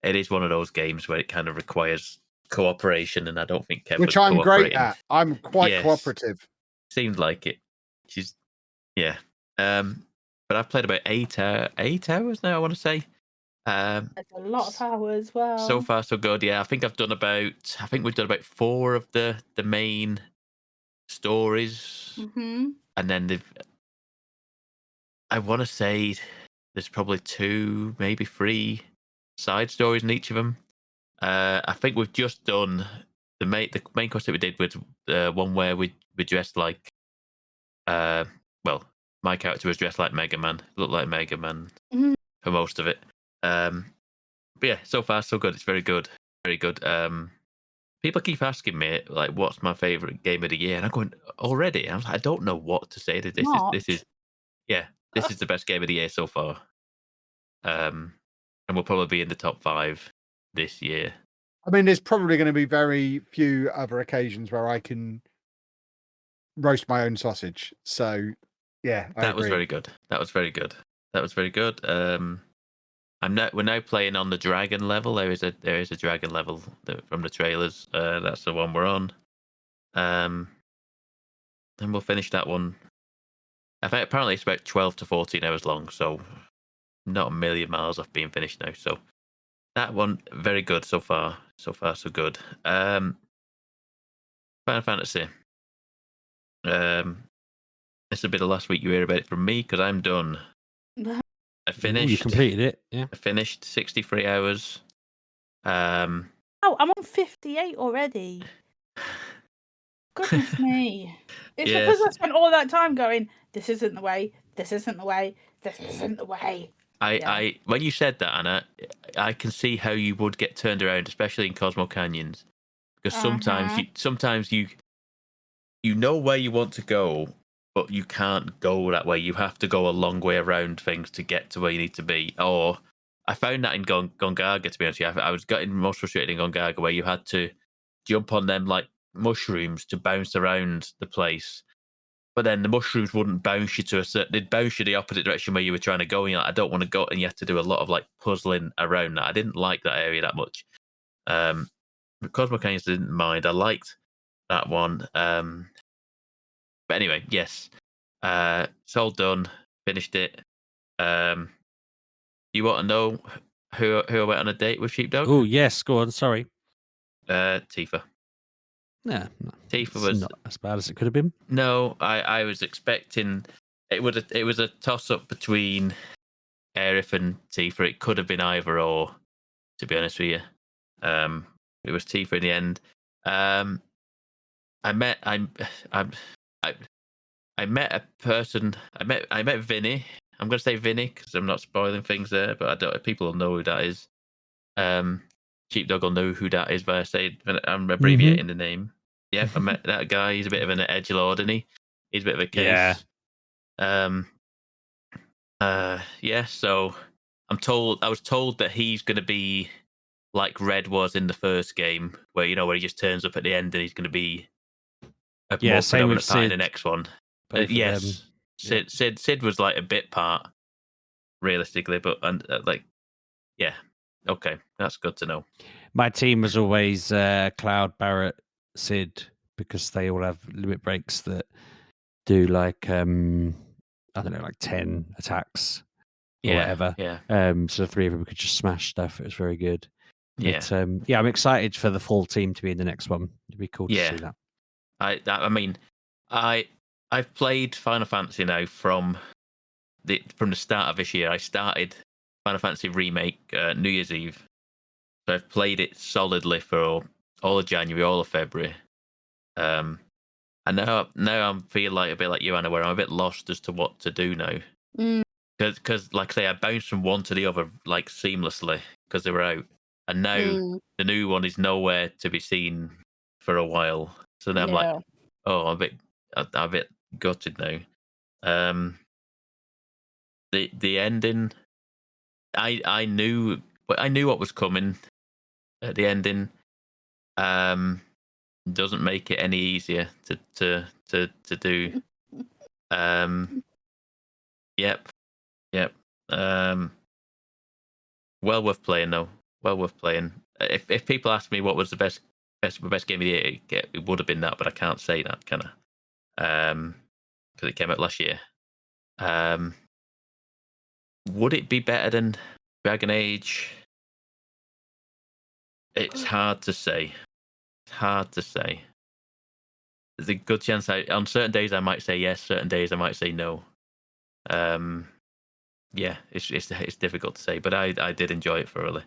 it is one of those games where it kind of requires cooperation, and I don't think Kev. Which I'm great at. I'm quite cooperative. Seemed like it. Yeah. But I've played about 8 hours now, I want to say. That's a lot of hours. Well, so far so good. Yeah, I think we've done about 4 of the main stories, and then I want to say there's probably 2, maybe 3 side stories in each of them. I think we've just done the main quest that we did with one where we dressed like, my character was dressed like Mega Man, looked like Mega Man for most of it. But yeah, so far so good. It's very good, very good. People keep asking me like, "What's my favorite game of the year?" And I'm going already. I don't know what to say to this. This is the best game of the year so far. And we'll probably be in the top 5 this year. I mean, there's probably going to be very few other occasions where I can roast my own sausage. So, yeah, That was very good. That was very good. We're now playing on the dragon level. There is a dragon level from the trailers. That's the one we're on. And we'll finish that one. I think apparently it's about 12 to 14 hours long, so not a million miles off being finished now. So that one, very good so far. So far, so good. Final Fantasy. This will be the last week you hear about it from me because I'm done. I finished. Ooh, you completed it, yeah. I finished 63 hours. Oh, I'm on 58 already. Goodness me. It's because I spent all that time going, this isn't the way, this isn't the way, this isn't the way. I when you said that, Anna, I can see how you would get turned around, especially in Cosmo Canyons. Because sometimes you know where you want to go, but you can't go that way. You have to go a long way around things to get to where you need to be. Or I found that in Gongaga, to be honest with you. I was getting most frustrated in Gongaga where you had to jump on them like mushrooms to bounce around the place. But then the mushrooms wouldn't bounce you they'd bounce you the opposite direction where you were trying to go. And you're like, I don't want to go. And you have to do a lot of like puzzling around that. I didn't like that area that much. But Cosmo Canyons didn't mind. I liked that one. But anyway, yes. It's all done. Finished it. You want to know who I went on a date with, Sheepdog? Oh, yes. Go on. Sorry. Tifa. No, Tifa it's was not as bad as it could have been. No, I was expecting it was a toss up between Aerith and Tifa. It could have been either or, to be honest with you. It was Tifa in the end. I met a person. I met Vinny. I'm going to say Vinny because I'm not spoiling things there, but people will know who that is. Sheepdog will know who that is by I'm abbreviating the name. Yeah, I met that guy. He's a bit of an edgelord, isn't he? He's a bit of a case. Yeah. So I was told that he's going to be like Red was in the first game, where where he just turns up at the end and he's going to be a more predominant part in the next one. Yes, Sid was like a bit part, realistically, but yeah, okay, that's good to know. My team was always Cloud, Barrett, Sid, because they all have limit breaks that do like I don't know, like 10 attacks or whatever. Yeah. So the three of them could just smash stuff. It was very good. Yeah. But, I'm excited for the full team to be in the next one. It'd be cool to see that. I mean, I've played Final Fantasy now from the start of this year. I started Final Fantasy Remake New Year's Eve. So I've played it solidly for all of January, all of February. And now I'm feeling like a bit like you, Anna, where I'm a bit lost as to what to do now. Because like I say, I bounced from one to the other like seamlessly because they were out. And now the new one is nowhere to be seen for a while. So now I'm like, I'm a bit gutted now. The ending, I knew what was coming at the ending. Doesn't make it any easier to do. Yep. Well worth playing though. Well worth playing. If people ask me what was the best game of the year, it would have been that, but I can't say that, can I? Because it came out last year. Would it be better than Dragon Age? It's hard to say. There's a good chance on certain days I might say yes, certain days I might say no. Yeah, it's difficult to say, but I did enjoy it thoroughly.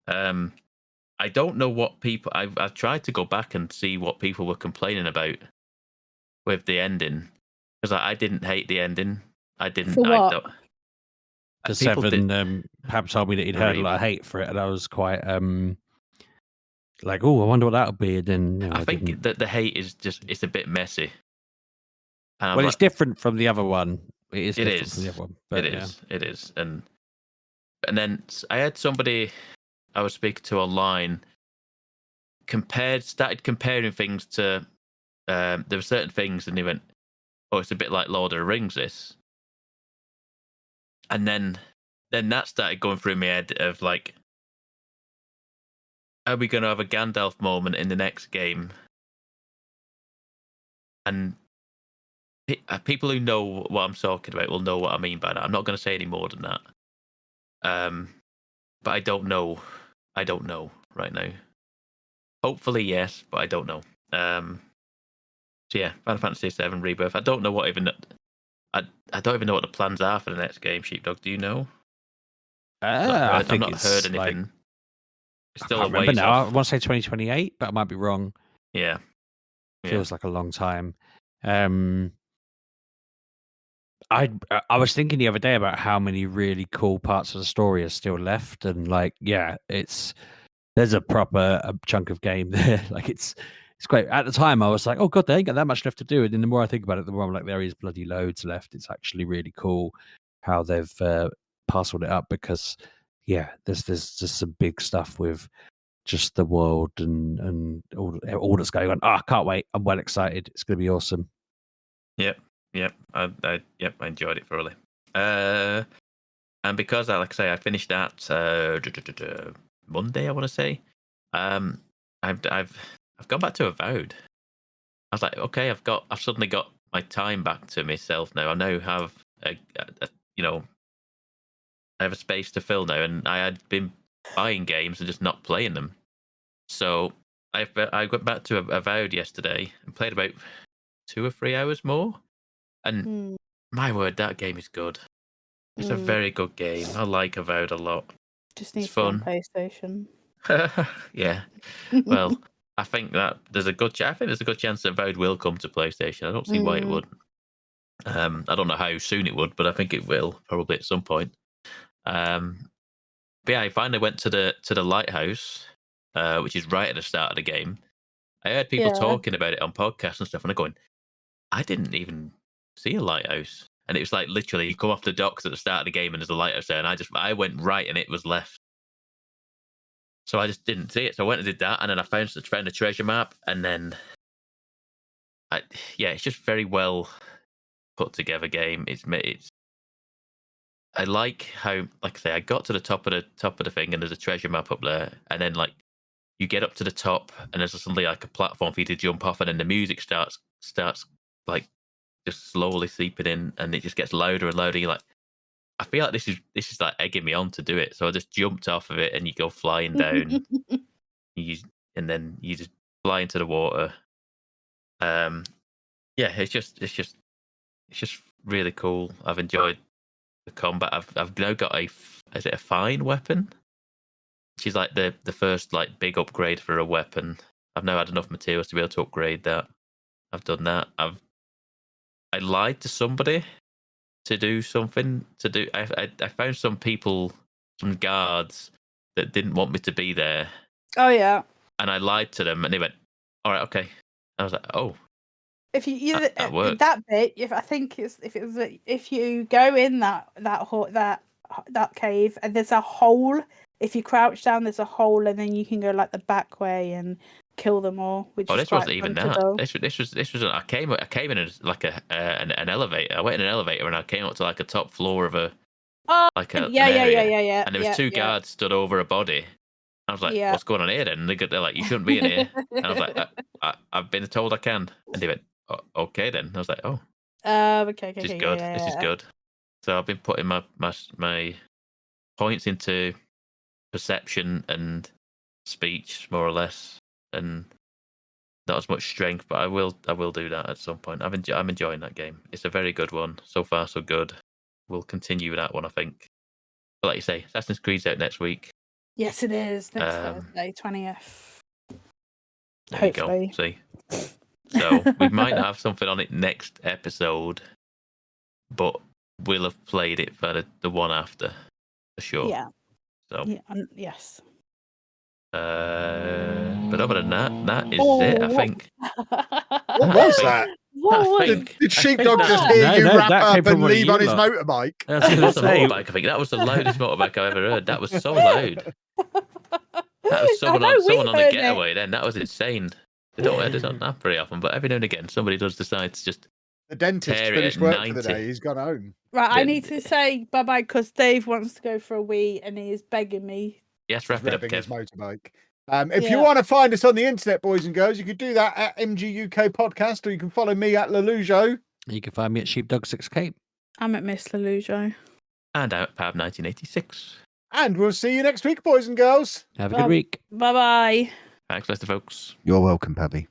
I don't know what people. I've tried to go back and see what people were complaining about with the ending, because I didn't hate the ending. I didn't. For what? Because Seven perhaps told me that he'd heard a lot of hate for it, and I was quite like, oh, I wonder what that'll be. And then I think that the hate is it's a bit messy. And it's different from the other one. It is different from the other one. But it is. And then I had somebody I was speaking to online started comparing things to. There were certain things, and he went, "Oh, it's a bit like Lord of the Rings." This, and then that started going through my head of like, are we going to have a Gandalf moment in the next game? And people who know what I'm talking about will know what I mean by that. I'm not going to say any more than that. But I don't know. I don't know right now. Hopefully, yes, but I don't know. So yeah, Final Fantasy VII Rebirth. I don't know what even. I don't even know what the plans are for the next game. Sheepdog, do you know? I I've think not it's heard anything. like, It's I still can't a remember ways now. I off. want to say 2028, but I might be wrong. Yeah. Feels like a long time. I was thinking the other day about how many really cool parts of the story are still left, and like, yeah, there's a proper chunk of game there. Like it's great. At the time, I was like, oh god, they ain't got that much left to do. And then the more I think about it, the more I'm like, there is bloody loads left. It's actually really cool how they've parceled it up, because yeah, there's just some big stuff with just the world and all that's going on. I can't wait. I'm well excited. It's going to be awesome. Yep. I enjoyed it thoroughly. And because, like I say, I finished that Monday, I want to say. I've gone back to Avowed. I was like, okay, I've suddenly got my time back to myself now. I now have I have a space to fill now, and I had been buying games and just not playing them. So I went back to Avowed yesterday and played about 2 or 3 hours more. And my word, that game is good. It's a very good game. I like Avowed a lot. Just needs to be on PlayStation. Yeah. Well, I think that there's a good chance that Avowed will come to PlayStation. I don't see why it wouldn't. I don't know how soon it would, but I think it will, probably at some point. But yeah, I finally went to the lighthouse, which is right at the start of the game. I heard people talking about it on podcasts and stuff, and I'm going, I didn't even see a lighthouse. And it was like literally you come off the docks at the start of the game and there's a lighthouse there, and I went right and it was left. So I just didn't see it. So I went and did that, and then I found a treasure map, and then it's just very well put together game. It's I like how, like I say, I got to the top of the thing, and there's a treasure map up there, and then like you get up to the top, and there's suddenly like a platform for you to jump off, and then the music starts like just slowly seeping in, and it just gets louder and louder. You're like, I feel like this is like egging me on to do it. So I just jumped off of it, and you go flying down, and then you just fly into the water. It's just really cool. I've enjoyed the combat. I've now got a fine weapon, which is like the first like big upgrade for a weapon. I've now had enough materials to be able to upgrade that. I've done that. I lied to somebody to do something. I found some guards that didn't want me to be there. Oh yeah. And I lied to them, and they went, "All right, okay." I was like, "Oh." If you that worked. That bit, if you go in that cave and there's a hole, if you crouch down, there's a hole, and then you can go like the back way and kill them all. This wasn't even that. This was. I came in as like an elevator. I went in an elevator and I came up to like a top floor of an area. And there was two guards stood over a body. I was like, "What's going on here?" Then they're like, "You shouldn't be in here." And I was like, "I've been told I can." And they went, "Okay then." I was like, "Oh, okay, this is good. This is good." So I've been putting my points into perception and speech, more or less, and not as much strength, but I will do that at some point. I'm enjoying that game. It's a very good one. So far, so good. We'll continue with that one, I think. But like you say, Assassin's Creed's out next week. Yes, it is. Next Thursday, 20th. Hopefully. There you go. See. So we might have something on it next episode, but we'll have played it for the one after, for sure. Yeah. So. Yeah, yes. But other than that is it, I think. What was that? Did Sheepdog just hear you wrap up and leave on his motorbike? That was a motorbike, I think. That was the loudest motorbike I've ever heard. That was so loud. That was I know, we someone on a heard it. getaway. Then that was insane. They don't happen very often, but every now and again somebody does decide to just. The dentist Tear it finished at work for the 90. day. He's gone home. Right, I need to say bye-bye because Dave wants to go for a wee and he is begging me. Yes, wrap it up, Revving his Kev. motorbike. If you want to find us on the internet, boys and girls, you can do that at Mgukpodcast, or you can follow me at Lelujo. You can find me at Sheepdog6K. I'm at Miss Lelujo. And out Pab 1986. And we'll see you next week, boys and girls. Have a good week. Bye-bye. Thanks, Lester, folks. You're welcome, Pabby.